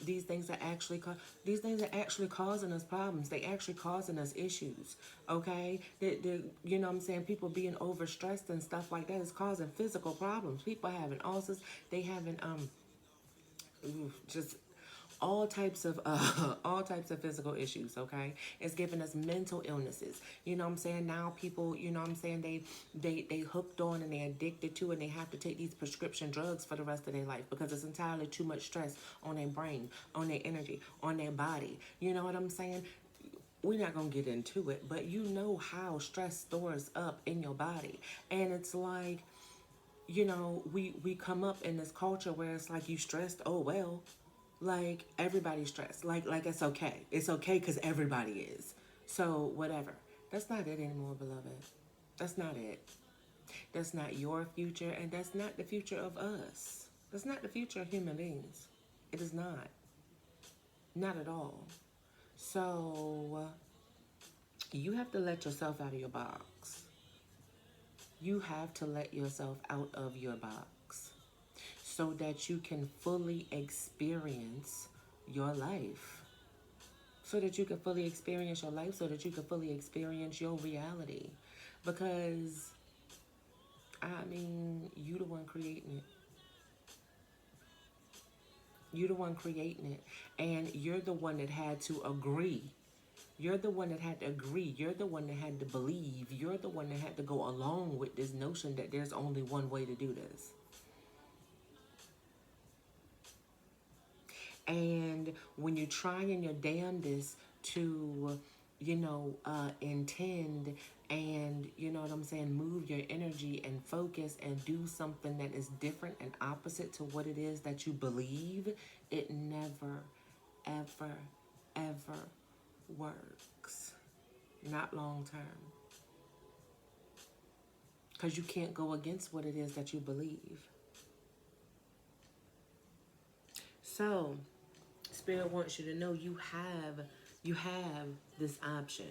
these things are actually these things are actually causing us problems. They actually causing us issues. Okay, you know what I'm saying, people being overstressed and stuff like that is causing physical problems. People having ulcers, they having just all types of all types of physical issues. Okay, it's giving us mental illnesses. You know what I'm saying? Now people, you know what I'm saying, they hooked on and they addicted to, and they have to take these prescription drugs for the rest of their life because it's entirely too much stress on their brain, on their energy, on their body. You know what I'm saying? We're not gonna get into it, but you know how stress stores up in your body. And it's like, you know, we come up in this culture where it's like, you stressed, oh well. Like, everybody's stressed. Like it's okay. It's okay because everybody is. So whatever. That's not it anymore, beloved. That's not it. That's not your future, and that's not the future of us. That's not the future of human beings. It is not. Not at all. So you have to let yourself out of your box. You have to let yourself out of your box so that you can fully experience your life. So that you can fully experience your life, so that you can fully experience your reality. Because, I mean, you the one creating it. You the one creating it. And you're the one that had to agree. You're the one that had to agree. You're the one that had to believe. You're the one that had to go along with this notion that there's only one way to do this. And when you're trying your damnedest to, intend and, you know what I'm saying, move your energy and focus and do something that is different and opposite to what it is that you believe, it never, ever, ever works. Not long term. Because you can't go against what it is that you believe. So, Spirit wants you to know you have this option.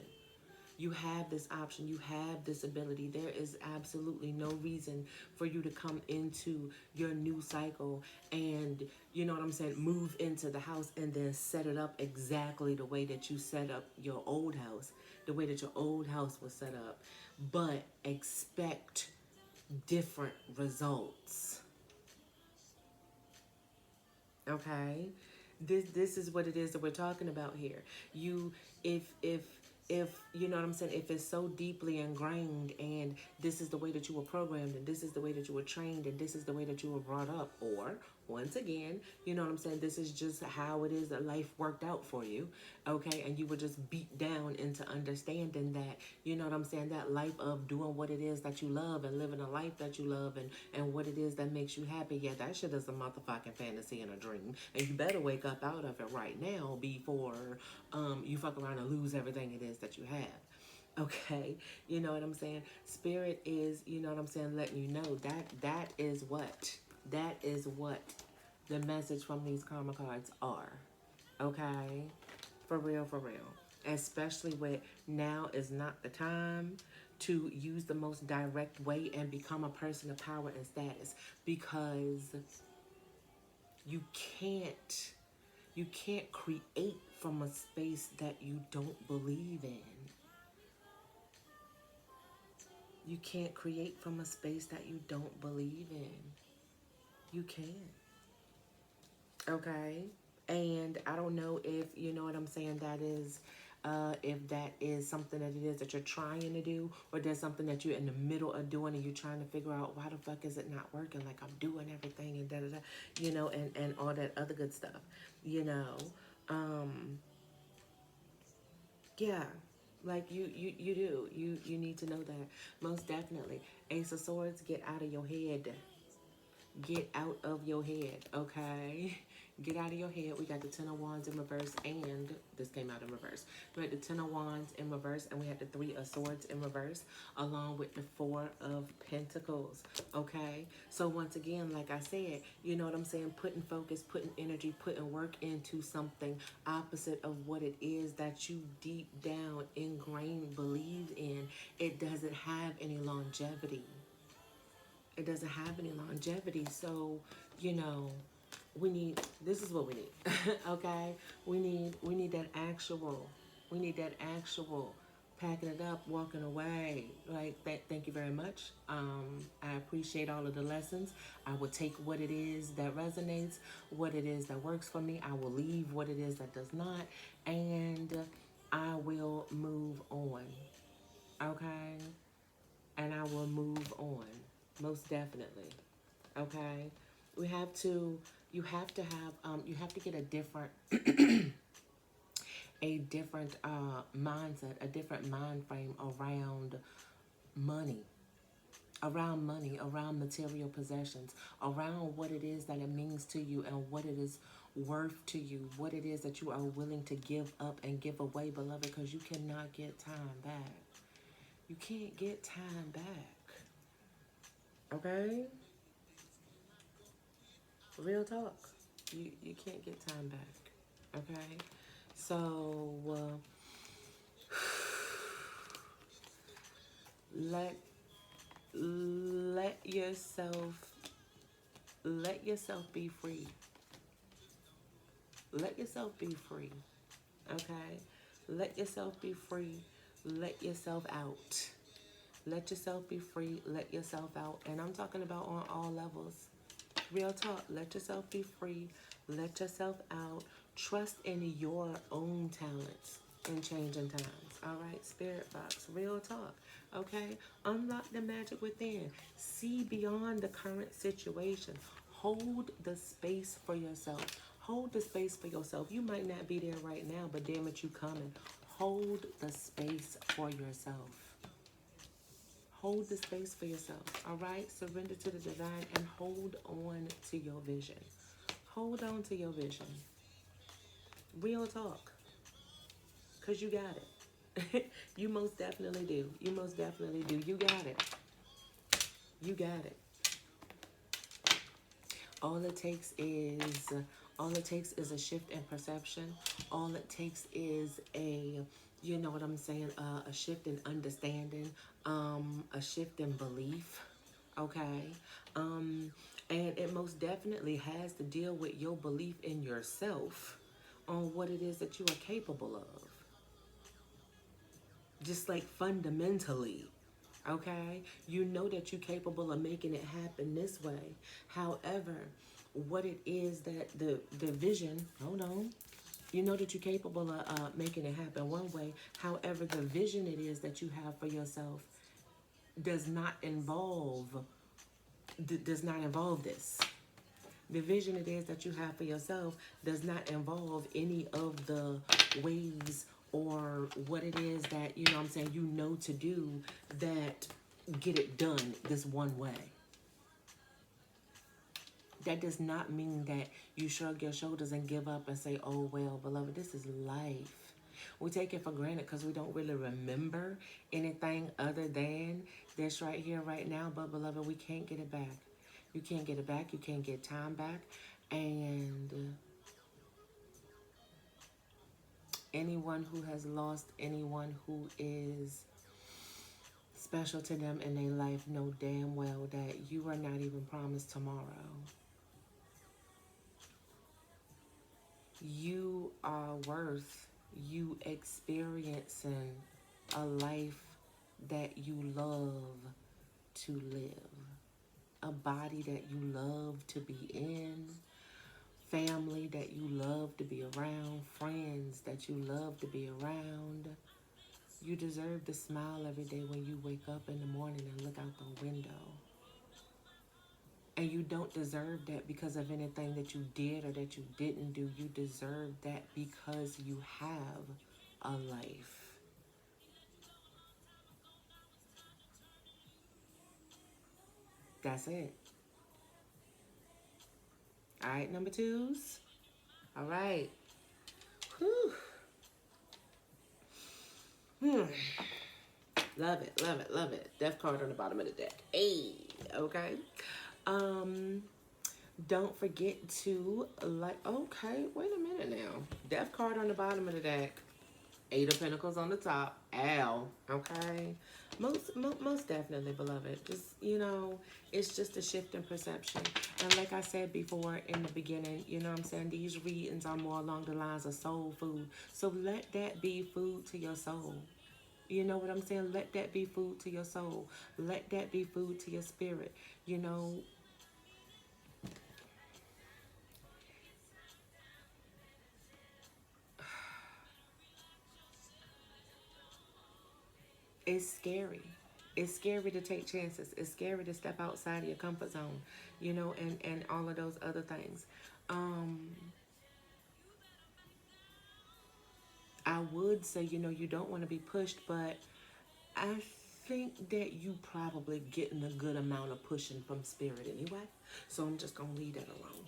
You have this option. You have this ability. There is absolutely no reason for you to come into your new cycle and, you know what I'm saying, move into the house and then set it up exactly the way that you set up your old house, the way that your old house was set up, but expect different results. Okay, this is what it is that we're talking about here. You, if you know what I'm saying, if it's so deeply ingrained and this is the way that you were programmed and this is the way that you were trained and this is the way that you were brought up, or once again, you know what I'm saying, this is just how it is that life worked out for you, okay, and you were just beat down into understanding that, you know what I'm saying, that life of doing what it is that you love and living a life that you love and what it is that makes you happy, yeah, that shit is a motherfucking fantasy and a dream, and you better wake up out of it right now before you fuck around and lose everything it is that you have. Okay, you know what I'm saying? Spirit is, you know what I'm saying, letting you know that is what the message from these karma cards are. Okay, for real, for real. Especially with now is not the time to use the most direct way and become a person of power and status, because you can't you can't create from a space that you don't believe in. You can't create from a space that you don't believe in. You can't. Okay? And I don't know if, you know what I'm saying, that is, if that is something that it is that you're trying to do, or there's something that you're in the middle of doing and you're trying to figure out why the fuck is it not working, like I'm doing everything and da-da-da, you know, and all that other good stuff, you know. Yeah, like you do. You need to know that. Most definitely. Ace of Swords, get out of your head. Get out of your head, okay? Get out of your head. We got the Ten of Wands in reverse, and this came out in reverse. We had the Ten of Wands in reverse, and we had the Three of Swords in reverse, along with the Four of Pentacles, okay? So once again, like I said, you know what I'm saying? Putting focus, putting energy, putting work into something opposite of what it is that you deep down, ingrained, believe in, it doesn't have any longevity. It doesn't have any longevity. So, you know, this is what we need. Okay? We need that actual packing it up, walking away. Like that. Thank you very much. I appreciate all of the lessons. I will take what it is that resonates, what it is that works for me. I will leave what it is that does not, and I will move on. Okay, and I will move on. Most definitely. Okay, we have to. You have to have. You have to get a different mindset, a different mind frame money, around material possessions, around what it is that it means to you and what it is worth to you, what it is that you are willing to give up and give away, beloved, because you cannot get time back. You can't get time back. Okay? Real talk. You can't get time back. Okay? So let let yourself be free. Let yourself be free. Okay? Let yourself be free. Let yourself out. Let yourself be free. Let yourself out. And I'm talking about on all levels. Real talk. Let yourself be free. Let yourself out. Trust in your own talents in changing times. All right, Spirit Box. Real talk. Okay? Unlock the magic within. See beyond the current situation. Hold the space for yourself. Hold the space for yourself. You might not be there right now, but damn it, you coming. Hold the space for yourself. Hold the space for yourself, all right? Surrender to the divine and hold on to your vision. Hold on to your vision. Real talk, because you got it. You most definitely do. You most definitely do. You got it. You got it. All it takes is a shift in perception. All it takes is you know what I'm saying, a shift in understanding, a shift in belief. Okay, and it most definitely has to deal with your belief in yourself on what it is that you are capable of. Just like fundamentally, okay? You know that you're capable of making it happen this way. However, what it is that the vision, hold on, you know that you're capable of making it happen one way. However, the vision it is that you have for yourself does not involve this. The vision it is that you have for yourself does not involve any of the ways or what it is that, you know what I'm saying, you know to do that get it done this one way. That does not mean that you shrug your shoulders and give up and say, oh, well, beloved, this is life. We take it for granted because we don't really remember anything other than this right here, right now. But, beloved, we can't get it back. You can't get it back. You can't get time back. And anyone who has lost anyone who is special to them in their life know damn well that you are not even promised tomorrow. You are worth you experiencing a life that you love to live, a body that you love to be in, family that you love to be around, friends that you love to be around. You deserve to smile every day when you wake up in the morning and look out the window. And you don't deserve that because of anything that you did or that you didn't do. You deserve that because you have a life. That's it. All right, number twos. All right. Whew. Love it, love it, love it. Death card on the bottom of the deck. Hey, okay. Don't forget to okay, wait a minute now. Death card on the bottom of the deck. Eight of Pentacles on the top. Ow. Okay. Most definitely, beloved. Just, you know, it's just a shift in perception. And like I said before in the beginning, you know what I'm saying? These readings are more along the lines of soul food. So let that be food to your soul. You know what I'm saying? Let that be food to your soul. Let that be food to your spirit. You know, it's scary. It's scary to take chances. It's scary to step outside of your comfort zone, you know, and all of those other things. Um, I would say, you know, you don't want to be pushed, but I think that you probably getting a good amount of pushing from spirit anyway. So I'm just gonna leave that alone.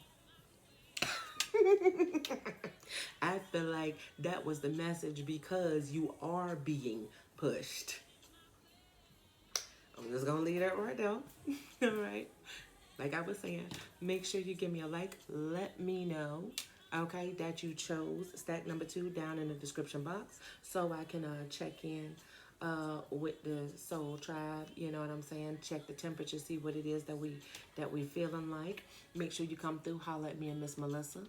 I feel like that was the message because you are being pushed. I'm just gonna leave that right there. All right. Like I was saying, make sure you give me a like. Let me know, okay, that you chose stack number 2 down in the description box so I can check in with the soul tribe. You know what I'm saying? Check the temperature, see what it is that we feeling like. Make sure you come through, holler at me and Miss Melissa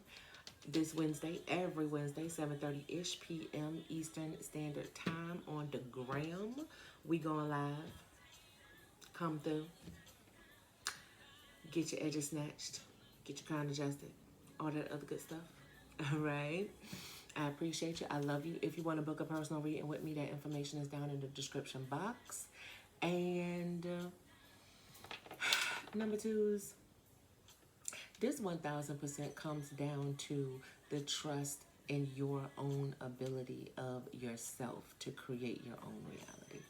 this Wednesday, every Wednesday, 7:30-ish p.m. Eastern Standard Time on the gram. We going live. Come through. Get your edges snatched. Get your crown adjusted. All that other good stuff. All right. I appreciate you. I love you. If you want to book a personal reading with me, that information is down in the description box. And number 2s, this 1000% comes down to the trust in your own ability of yourself to create your own reality.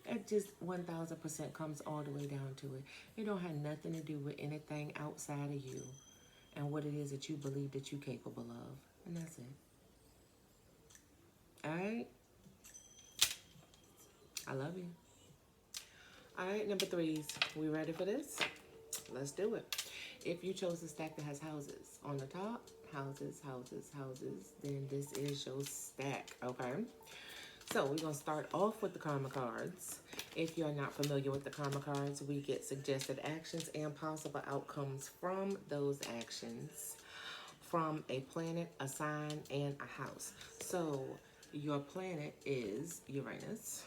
It just 1000% comes all the way down to it. It don't have nothing to do with anything outside of you and what it is that you believe that you're capable of. And that's it. All right? I love you. All right, number 3s. We ready for this? Let's do it. If you chose a stack that has houses on the top, houses, houses, houses, then this is your stack, okay? So we're going to start off with the karma cards. If you're not familiar with the karma cards, we get suggested actions and possible outcomes from those actions from a planet, a sign, and a house. So your planet is Uranus.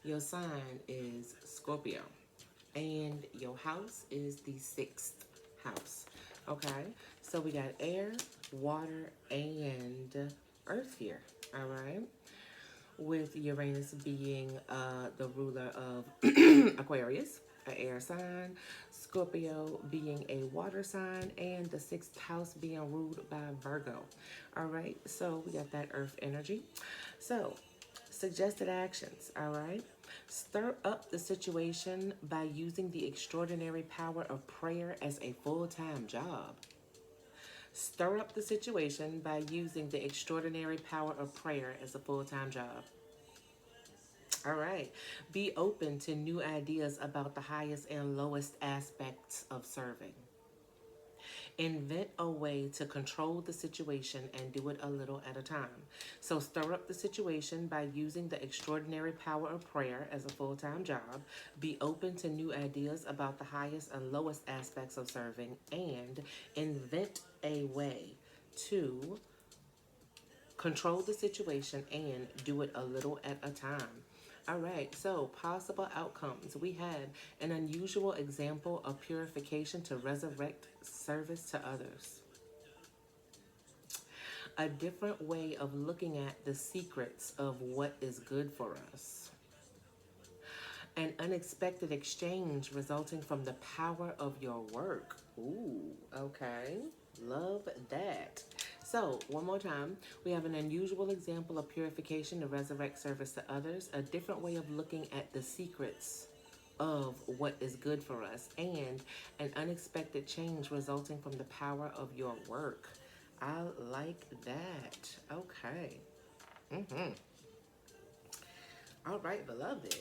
Your sign is Scorpio. And your house is the 6th house. Okay? So we got air, water, and earth here. All right? With Uranus being the ruler of Aquarius, an air sign, Scorpio being a water sign, and the 6th house being ruled by Virgo. All right, so we got that earth energy. So, suggested actions, all right? Stir up the situation by using the extraordinary power of prayer as a full-time job. Stir up the situation by using the extraordinary power of prayer as a full-time job. All right. Be open to new ideas about the highest and lowest aspects of serving. Invent a way to control the situation and do it a little at a time. So stir up the situation by using the extraordinary power of prayer as a full-time job. Be open to new ideas about the highest and lowest aspects of serving, and invent a way to control the situation and do it a little at a time. All right, so possible outcomes. We have an unusual example of purification to resurrect service to others. A different way of looking at the secrets of what is good for us. An unexpected exchange resulting from the power of your work. Ooh, okay. Love that. So, one more time, we have an unusual example of purification to resurrect service to others, a different way of looking at the secrets of what is good for us, and an unexpected change resulting from the power of your work. I like that. Okay. All right, beloved.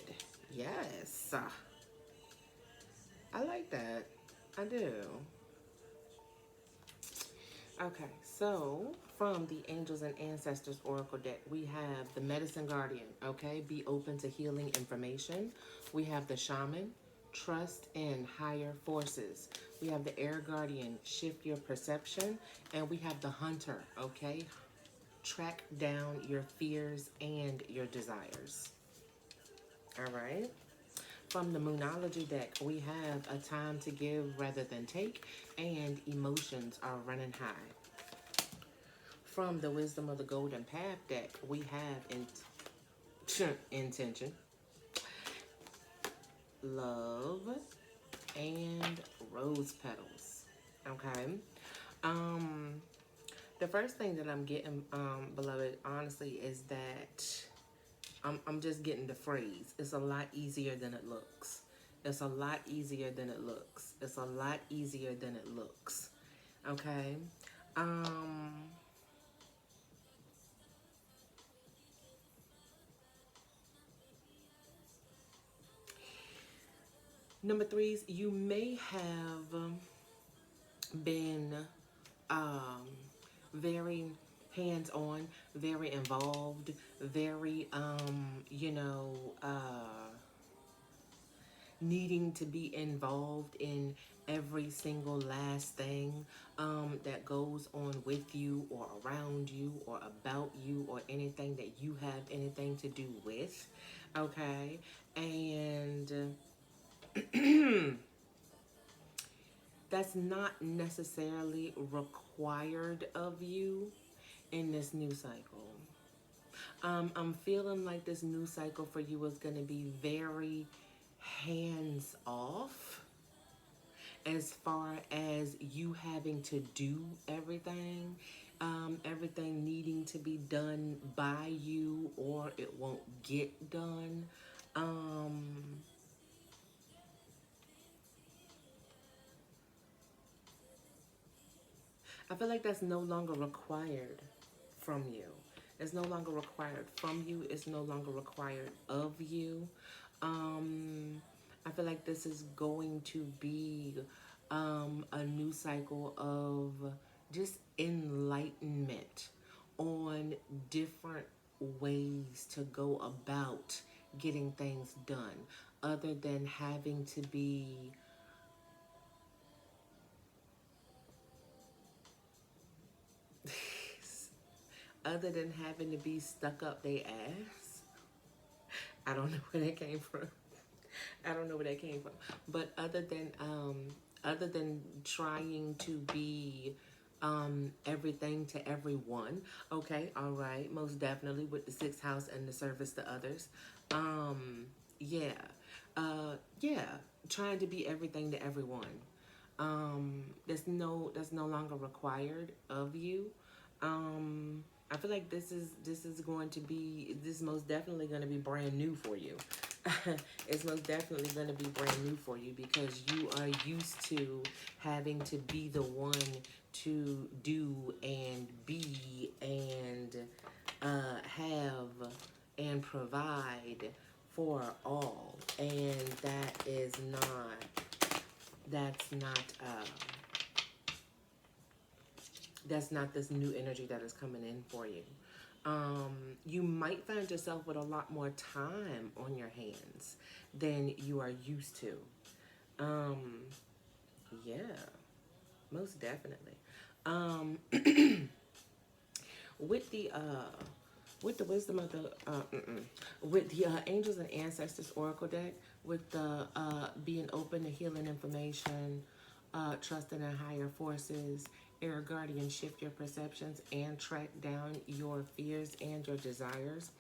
Yes. I like that. I do. Okay, so from the Angels and Ancestors Oracle deck, we have the Medicine Guardian, okay? Be open to healing information. We have the Shaman, trust in higher forces. We have the Air Guardian, shift your perception. And we have the Hunter, okay? track down your fears and your desires. All right. From the Moonology deck, we have a time to give rather than take, and emotions are running high. From the Wisdom of the Golden Path deck, we have intention, love, and rose petals. Okay. Um, the first thing that I'm getting, beloved, honestly, is that I'm just getting the phrase. It's a lot easier than it looks. It's a lot easier than it looks. It's a lot easier than it looks. Okay. Um, Number threes, you may have been um, very hands-on, very involved, very, needing to be involved in every single last thing that goes on with you or around you or about you or anything that you have anything to do with. Okay. And that's not necessarily required of you in this new cycle. I'm feeling like this new cycle for you is going to be very hands off as far as you having to do everything, everything needing to be done by you or it won't get done. Um, I feel like that's no longer required from you. It's no longer required from you. It's no longer required of you. I feel like this is going to be a new cycle of just enlightenment on different ways to go about getting things done other than having to be other than having to be stuck up their ass. I don't know where that came from. I don't know where that came from. But other than trying to be everything to everyone. Okay, all right, most definitely with the sixth house and the service to others. Yeah. Yeah. Trying to be everything to everyone. That's no longer required of you. I feel like this is going to be this is most definitely going to be brand new for you. It's most definitely going to be brand new for you because you are used to having to be the one to do and be and have and provide for all, and that's not that's not this new energy that is coming in for you. You might find yourself with a lot more time on your hands than you are used to. Um, yeah, most definitely. Um, with the wisdom of the with the angels and ancestors oracle deck, with the being open to healing information, trusting in higher forces, air guardian, shift your perceptions and track down your fears and your desires.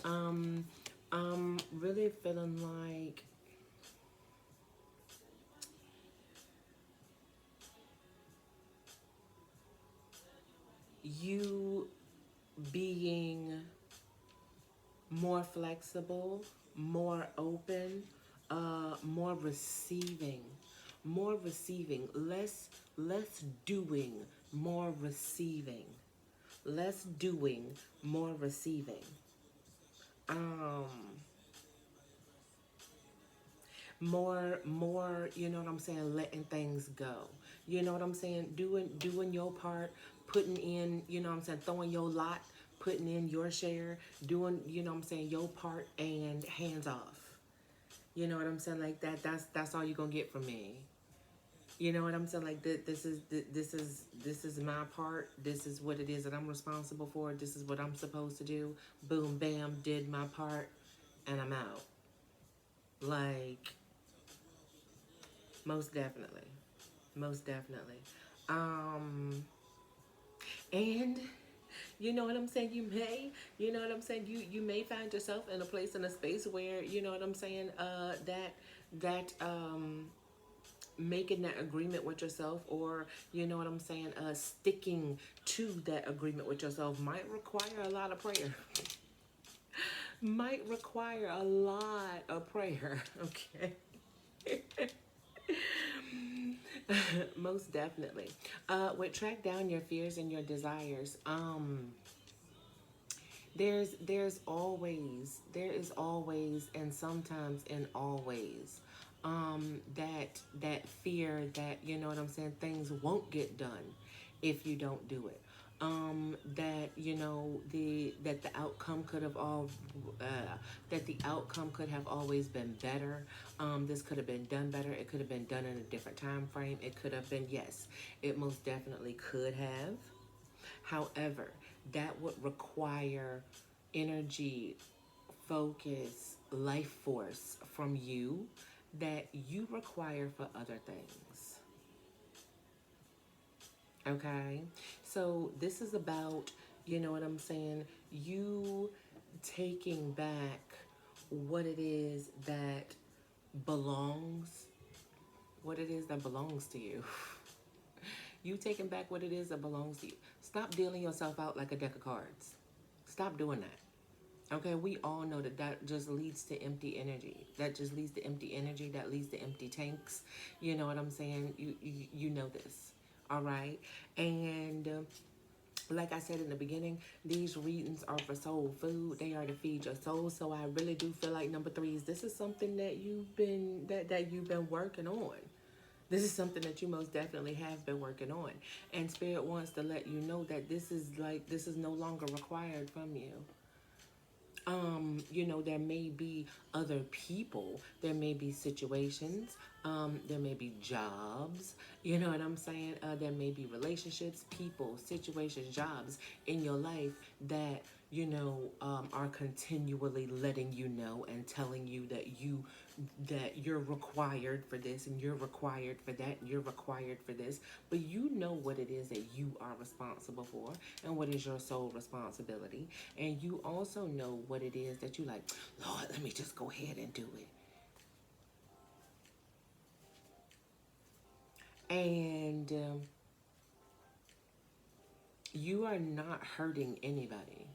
um I'm really feeling like you being more flexible, more open, more receiving, less doing, more receiving, less doing, more receiving. Um, more, you know what I'm saying, letting things go. You know what I'm saying? Doing your part, putting in, you know what I'm saying, throwing your lot, putting in your share, doing, you know what I'm saying, your part and hands off. You know what I'm saying? Like that's all you're gonna get from me. You know what I'm saying? Like this is my part. This is what it is that I'm responsible for. This is what I'm supposed to do. Boom, bam, did my part, and I'm out. Like, most definitely, most definitely. Um, and you know what I'm saying? You know what I'm saying? You may find yourself in a place, in a space where, you know what I'm saying, that making that agreement with yourself, or you know what I'm saying, sticking to that agreement with yourself might require a lot of prayer. Might require a lot of prayer. Okay. Most definitely. With track down your fears and your desires. There is always and sometimes and always that fear that, you know what I'm saying, things won't get done if you don't do it. That, you know, the outcome could have all that the outcome could have always been better. This could have been done better. It could have been done in a different time frame. It could have been, yes, it most definitely could have. However, that would require energy, focus, life force from you that you require for other things. Okay? So this is about, you know what I'm saying, you taking back what it is that belongs, what it is that belongs to you. You taking back what it is that belongs to you. Stop dealing yourself out like a deck of cards. Stop doing that. Okay, we all know that that just leads to empty energy. That just leads to empty energy. That leads to empty tanks. You know what I'm saying? You know this. All right. And like I said in the beginning, these readings are for soul food. They are to feed your soul. So I really do feel like number three is, this is something that you've been working on. This is something that you most definitely have been working on. And Spirit wants to let you know that this is no longer required from you. You know, there may be other people, there may be situations, there may be jobs, you know what I'm saying? There may be relationships, people, situations, jobs in your life that, you know, are continually letting you know and telling you that you're required for this, and you're required for that, and you're required for this. But you know what it is that you are responsible for, and what is your sole responsibility. And you also know what it is that you like, Lord, let me just go ahead and do it. And you are not hurting anybody.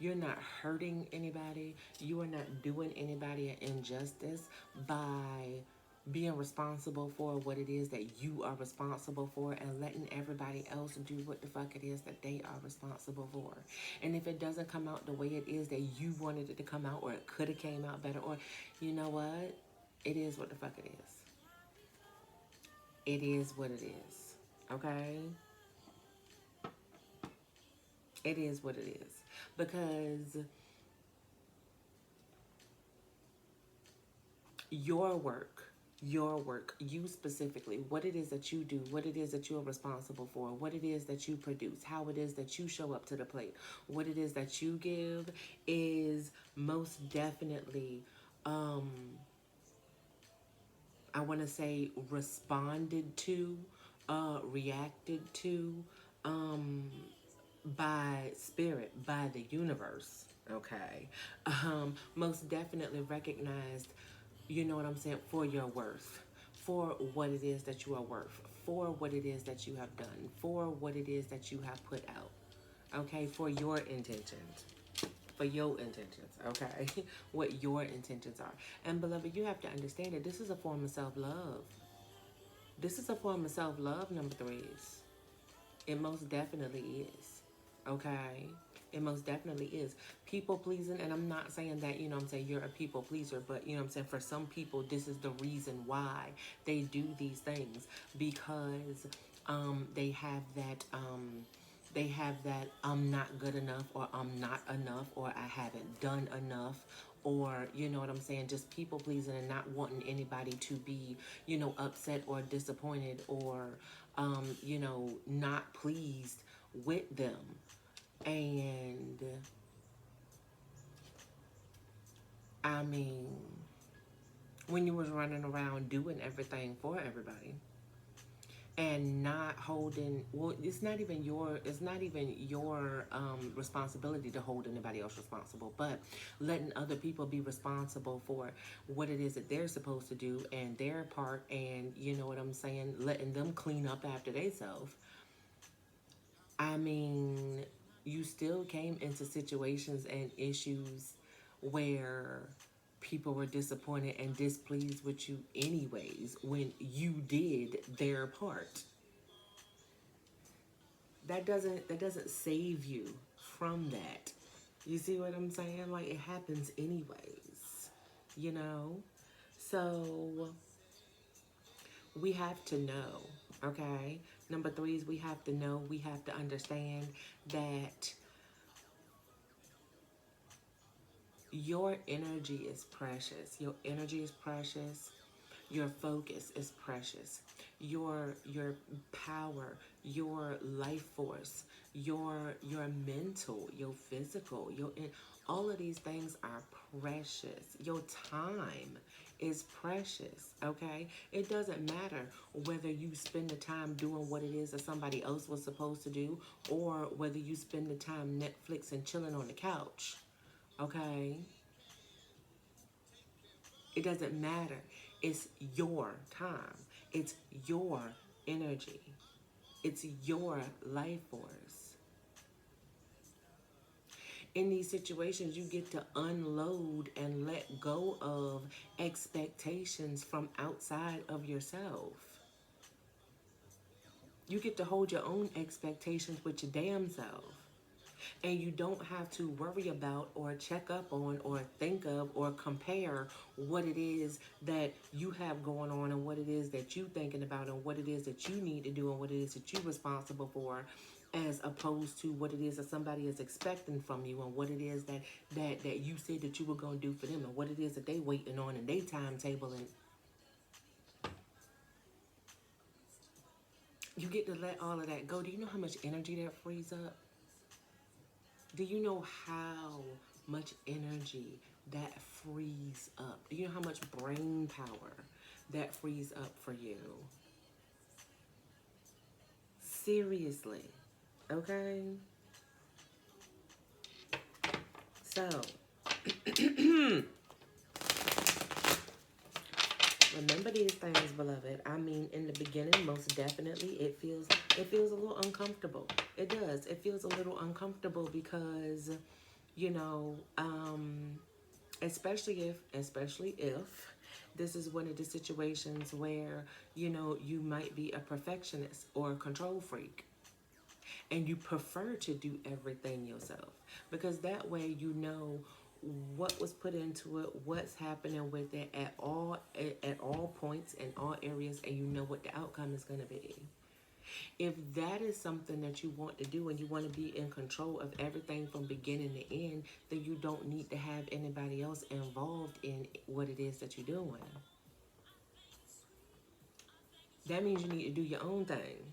You're not hurting anybody. You are not doing anybody an injustice by being responsible for what it is that you are responsible for, and letting everybody else do what the fuck it is that they are responsible for. And if it doesn't come out the way it is that you wanted it to come out, or it could have came out better, or you know what? It is what the fuck it is. It is what it is. Okay? It is what it is. Because your work, you specifically, what it is that you do, what it is that you're responsible for, what it is that you produce, how it is that you show up to the plate, what it is that you give is most definitely, I want to say, responded to, reacted to, um, by spirit, by the universe. Okay. Most definitely recognized, you know what I'm saying, for your worth, for what it is that you are worth, for what it is that you have done, for what it is that you have put out. Okay, for your intentions. For your intentions, okay? What your intentions are. And beloved, you have to understand that this is a form of self-love. This is a form of self-love, number threes. It most definitely is. Okay? It most definitely is. People pleasing, and I'm not saying that, you know what I'm saying, you're a people pleaser, but, you know what I'm saying, for some people, this is the reason why they do these things. Because they have that I'm not good enough, or I'm not enough, or I haven't done enough, or, you know what I'm saying, just people pleasing and not wanting anybody to be, you know, upset or disappointed or, you know, not pleased with them. And I mean, when you was running around doing everything for everybody and not holding, well, it's not even your responsibility to hold anybody else responsible, but letting other people be responsible for what it is that they're supposed to do and their part, and you know what I'm saying, letting them clean up after themselves. I mean, you still came into situations and issues where people were disappointed and displeased with you anyways when you did their part. That doesn't save you from that. You see what I'm saying? Like, it happens anyways, you know? So we have to know, okay? Number three is we have to know, we have to understand that your energy is precious. Your energy is precious. Your focus is precious. Your power, your life force, your mental, your physical, all of these things are precious. Your time is precious, okay? It doesn't matter whether you spend the time doing what it is that somebody else was supposed to do or whether you spend the time Netflix and chilling on the couch, okay? It doesn't matter. It's your time. It's your energy. It's your life force. In these situations, you get to unload and let go of expectations from outside of yourself. You get to hold your own expectations with your damn self. And you don't have to worry about or check up on or think of or compare what it is that you have going on and what it is that you thinking about and what it is that you need to do and what it is that you're responsible for, as opposed to what it is that somebody is expecting from you and what it is that you said that you were going to do for them and what it is that they waiting on in their timetable. And you get to let all of that go. Do you know how much energy that frees up? Do you know how much energy that frees up? Do you know how much brain power that frees up for you? Seriously, okay? So, remember these things, beloved. I mean, in the beginning, most definitely, it feels a little uncomfortable. It does. It feels a little uncomfortable because, you know, especially if this is one of the situations where, you know, you might be a perfectionist or a control freak and you prefer to do everything yourself, because that way you know what was put into it, what's happening with it at all points in all areas, and you know what the outcome is going to be. If that is something that you want to do and you want to be in control of everything from beginning to end, then you don't need to have anybody else involved in what it is that you're doing. That means you need to do your own thing.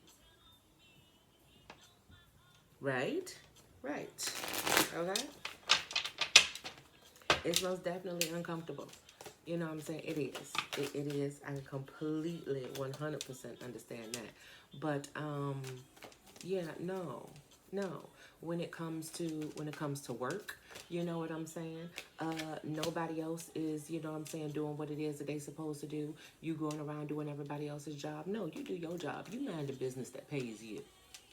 Right? Right. Okay? It's most definitely uncomfortable. You know what I'm saying? It is. It is. I completely 100% understand that. But yeah, no. When it comes to work, you know what I'm saying? Nobody else is, you know what I'm saying, doing what it is that they supposed to do. You going around doing everybody else's job. No, you do your job. You mind the business that pays you.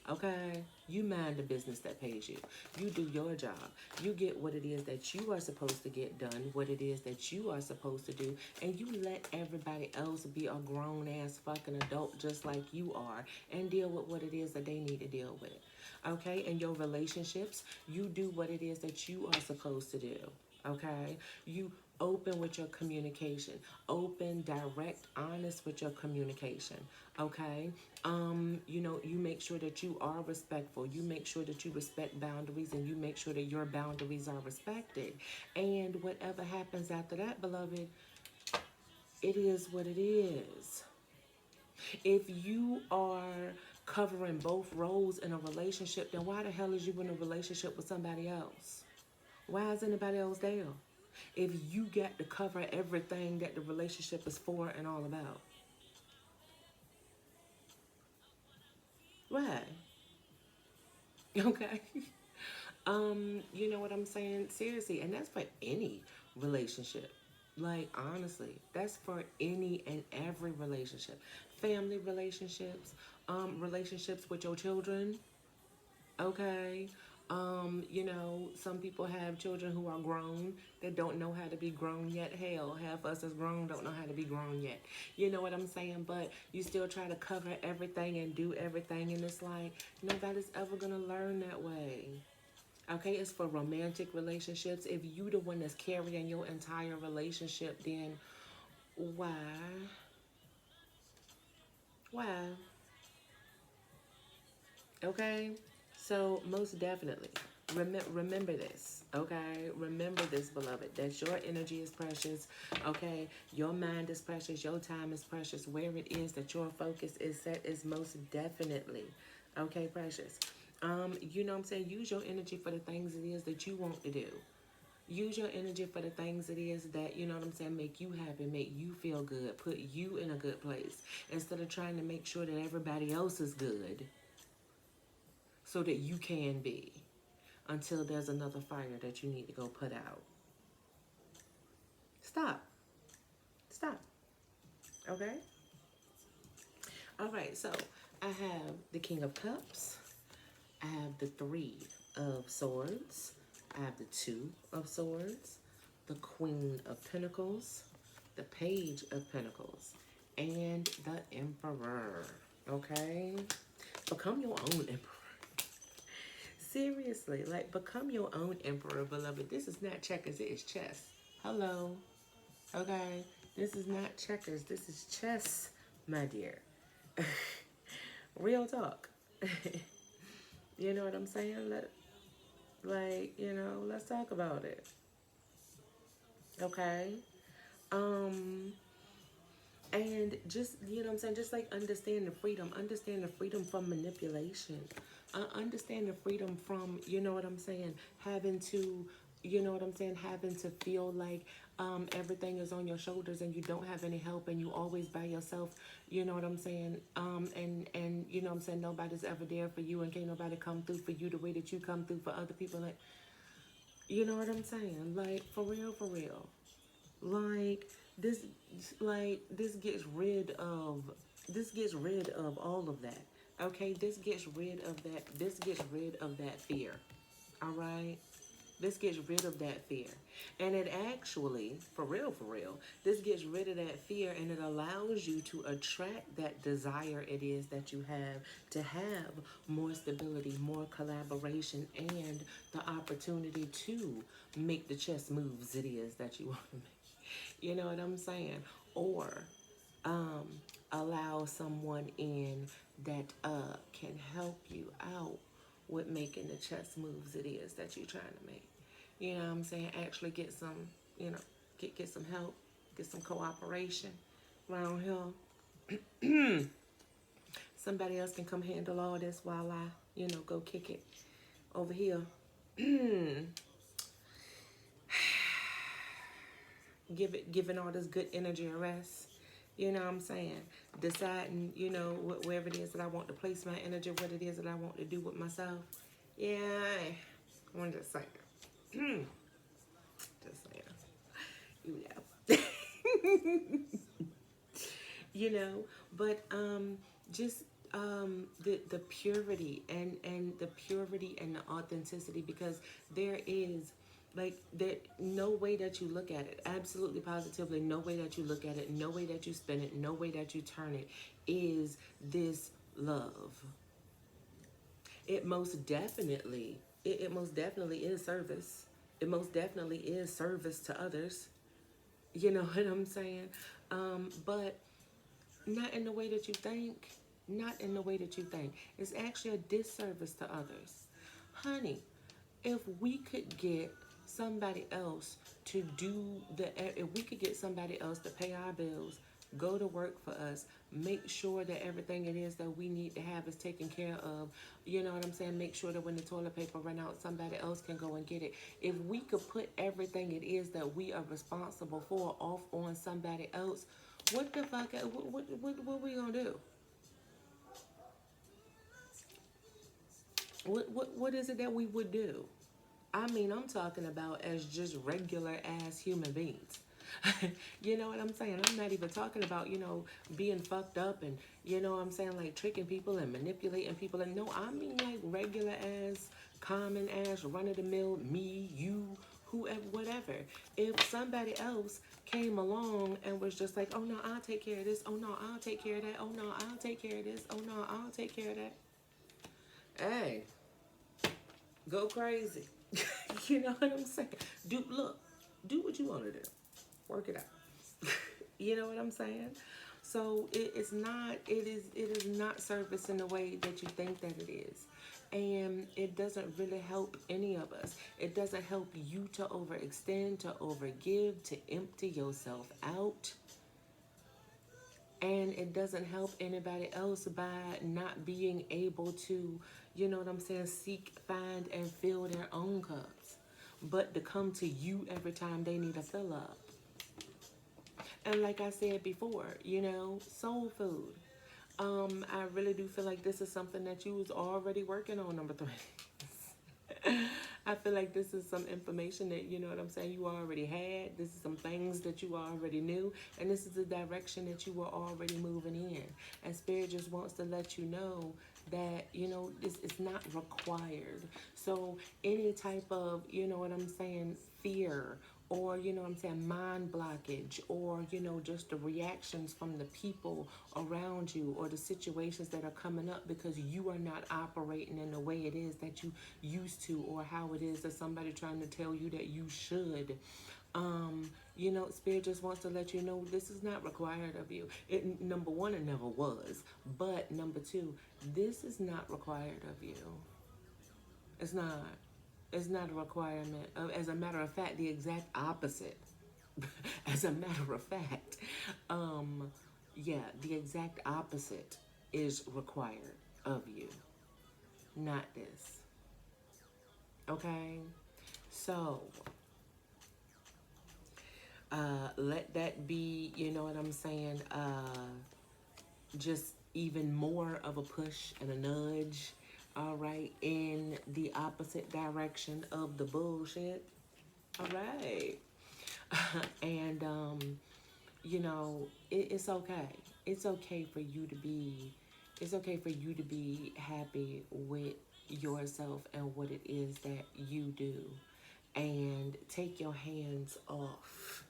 Okay? You mind the business that pays you. You do your job. You get what it is that you are supposed to get done, what it is that you are supposed to do, and you let everybody else be a grown-ass fucking adult just like you are and deal with what it is that they need to deal with. Okay? In your relationships, you do what it is that you are supposed to do. Okay? You open with your communication. Open, direct, honest with your communication. Okay? You know, you make make sure that you are respectful. You make sure that you respect boundaries, and you make sure that your boundaries are respected. And whatever happens after that, beloved, it is what it is. If you are covering both roles in a relationship, then why the hell is you in a relationship with somebody else? Why is anybody else there? If you got to cover everything that the relationship is for and all about. Why? Okay. You know what I'm saying? Seriously, and that's for any relationship. Like, honestly, that's for any and every relationship. Family relationships, relationships with your children, okay? You know, some people have children who are grown that don't know how to be grown yet. Hell, half us as grown don't know how to be grown yet. You know what I'm saying? But you still try to cover everything and do everything, and it's like nobody's ever gonna learn that way. Okay, it's for romantic relationships. If you the one that's carrying your entire relationship, then why? Why? Okay? So, most definitely, remember this, okay? Remember this, beloved, that your energy is precious, okay? Your mind is precious, your time is precious. Where it is that your focus is set is most definitely, okay, precious. You know what I'm saying? Use your energy for the things it is that you want to do. Use your energy for the things it is that, you know what I'm saying, make you happy, make you feel good, put you in a good place. Instead of trying to make sure that everybody else is good so that you can be, until there's another fire that you need to go put out. Stop. Stop. Okay? All right, so I have the King of Cups. I have the Three of Swords. I have the Two of Swords. The Queen of Pentacles. The Page of Pentacles. And the Emperor. Okay? Become your own emperor. Seriously, like, become your own emperor, beloved. This is not checkers, it is chess. Hello. Okay? This is not checkers, this is chess, my dear. Real talk. You know what I'm saying? Let's talk about it. Okay? And just, you know what I'm saying, just like understand the freedom from manipulation. Understand the freedom from, you know what I'm saying, having to, you know what I'm saying, having to feel like everything is on your shoulders and you don't have any help and you always by yourself, you know what I'm saying, and you know what I'm saying, nobody's ever there for you and can't nobody come through for you the way that you come through for other people. Like, you know what I'm saying, like, for real, for real. Like this, this gets rid of, all of that. Okay, this gets rid of that. This gets rid of that fear. All right, this gets rid of that fear, and it actually, for real, this gets rid of that fear, and it allows you to attract that desire it is that you have to have more stability, more collaboration, and the opportunity to make the chess moves it is that you want to make. You know what I'm saying? Or um, allow someone in that can help you out with making the chess moves it is that you're trying to make. You know what I'm saying? Actually get some, you know, get some help, get some cooperation around here. Somebody else can come handle all this while I, you know, go kick it over here. Giving all this good energy a rest. You know what I'm saying? Deciding, you know, wherever it is that I want to place my energy, what it is that I want to do with myself. Yeah, I'm just saying. Just saying. You know. You know, but just the purity and the purity and the authenticity, because there is, like, there no way that you look at it, absolutely positively no way that you look at it, no way that you spin it, no way that you turn it, is this love. It most definitely, it most definitely is service. It most definitely is service to others. You know what I'm saying? But not in the way that you think. not in the way that you think. It's actually a disservice to others. Honey, if we could get somebody else to if we could get somebody else to pay our bills, go to work for us, make sure that everything it is that we need to have is taken care of, you know what I'm saying? Make sure that when the toilet paper run out, somebody else can go and get it. If we could put everything it is that we are responsible for off on somebody else, what the fuck, what we gonna do? What is it that we would do? I mean, I'm talking about as just regular ass human beings. You know what I'm saying? I'm not even talking about, being fucked up and, you know what I'm saying, like tricking people and manipulating people. And no, I mean like regular ass, common ass, run of the mill, me, you, whoever, whatever. If somebody else came along and was just like, oh no, I'll take care of this. Oh no, I'll take care of that. Oh no, I'll take care of this. Oh no, I'll take care of that. Hey, go crazy. You know what I'm saying? Do what you want to do. Work it out. You know what I'm saying? So it is not service in the way that you think that it is. And it doesn't really help any of us. It doesn't help you to overextend, to overgive, to empty yourself out. And it doesn't help anybody else by not being able to, you know what I'm saying, seek, find, and fill their own cups, but to come to you every time they need a fill up. And like I said before, soul food. I really do feel like this is something that you was already working on, number 3. I feel like this is some information that, you know what I'm saying, you already had. This is some things that you already knew. And this is the direction that you were already moving in. And Spirit just wants to let you know that, this is not required. So any type of, you know what I'm saying, fear, or, you know what I'm saying, mind blockage, or, just the reactions from the people around you, or the situations that are coming up because you are not operating in the way it is that you used to, or how it is that somebody trying to tell you that you should. Spirit just wants to let you know this is not required of you. Number 1, it never was. But number 2, this is not required of you. It's not. It's not a requirement. As a matter of fact, the exact opposite. As a matter of fact, the exact opposite is required of you, not this. Okay? So, let that be, you know what I'm saying, just even more of a push and a nudge, all right, in the opposite direction of the bullshit. All right. And, it's okay. It's okay for you to be, happy with yourself and what it is that you do. And take your hands off.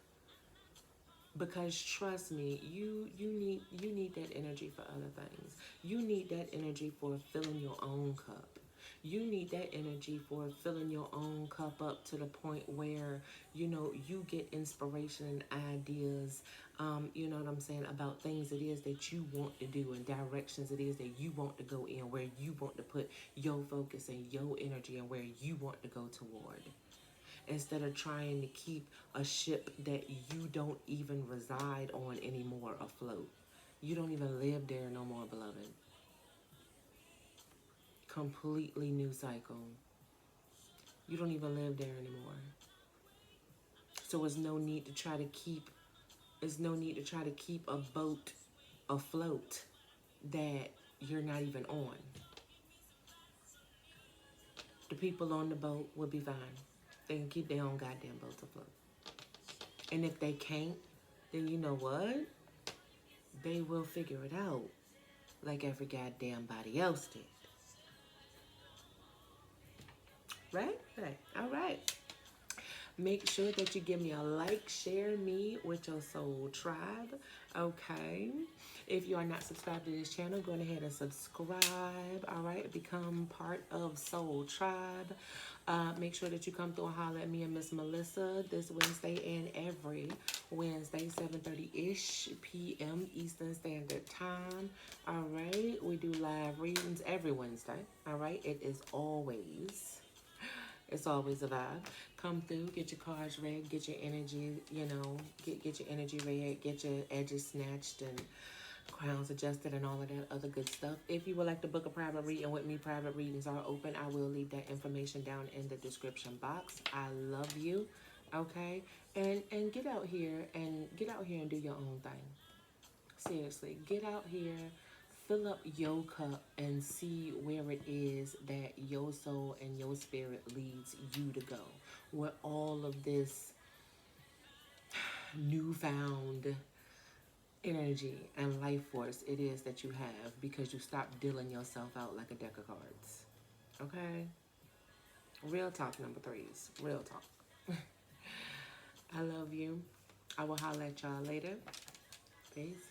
Because trust me, you need that energy for other things. You need that energy for filling your own cup. You need that energy for filling your own cup up to the point where, you get inspiration and ideas, you know what I'm saying, about things it is that you want to do and directions it is that you want to go in, where you want to put your focus and your energy and where you want to go toward. Instead of trying to keep a ship that you don't even reside on anymore afloat. You don't even live there no more, beloved. Completely new cycle. You don't even live there anymore. So there's no need to try to keep a boat afloat that you're not even on. The people on the boat will be fine. They can keep their own goddamn boats afloat. And if they can't, then you know what? They will figure it out like every goddamn body else did. Right? All right. Make sure that you give me a like, share me with your soul tribe, okay? If you are not subscribed to this channel, go ahead and subscribe, all right? Become part of Soul Tribe. Make sure that you come through and holler at me and Miss Melissa this Wednesday and every Wednesday, 7:30-ish p.m. Eastern Standard Time. All right, we do live readings every Wednesday. All right, it's always a vibe. Come through, get your cards read, get your energy, get your energy read, get your edges snatched and crowns adjusted and all of that other good stuff. If you would like to book a private reading with me, private readings are open. I will leave that information down in the description box. I love you. Okay? And get out here and do your own thing. Seriously, get out here, fill up your cup and see where it is that your soul and your spirit leads you to go. Where all of this newfound energy and life force it is that you have because you stopped dealing yourself out like a deck of cards. Okay? Real talk, number threes. Real talk. I love you. I will holler at y'all later. Peace.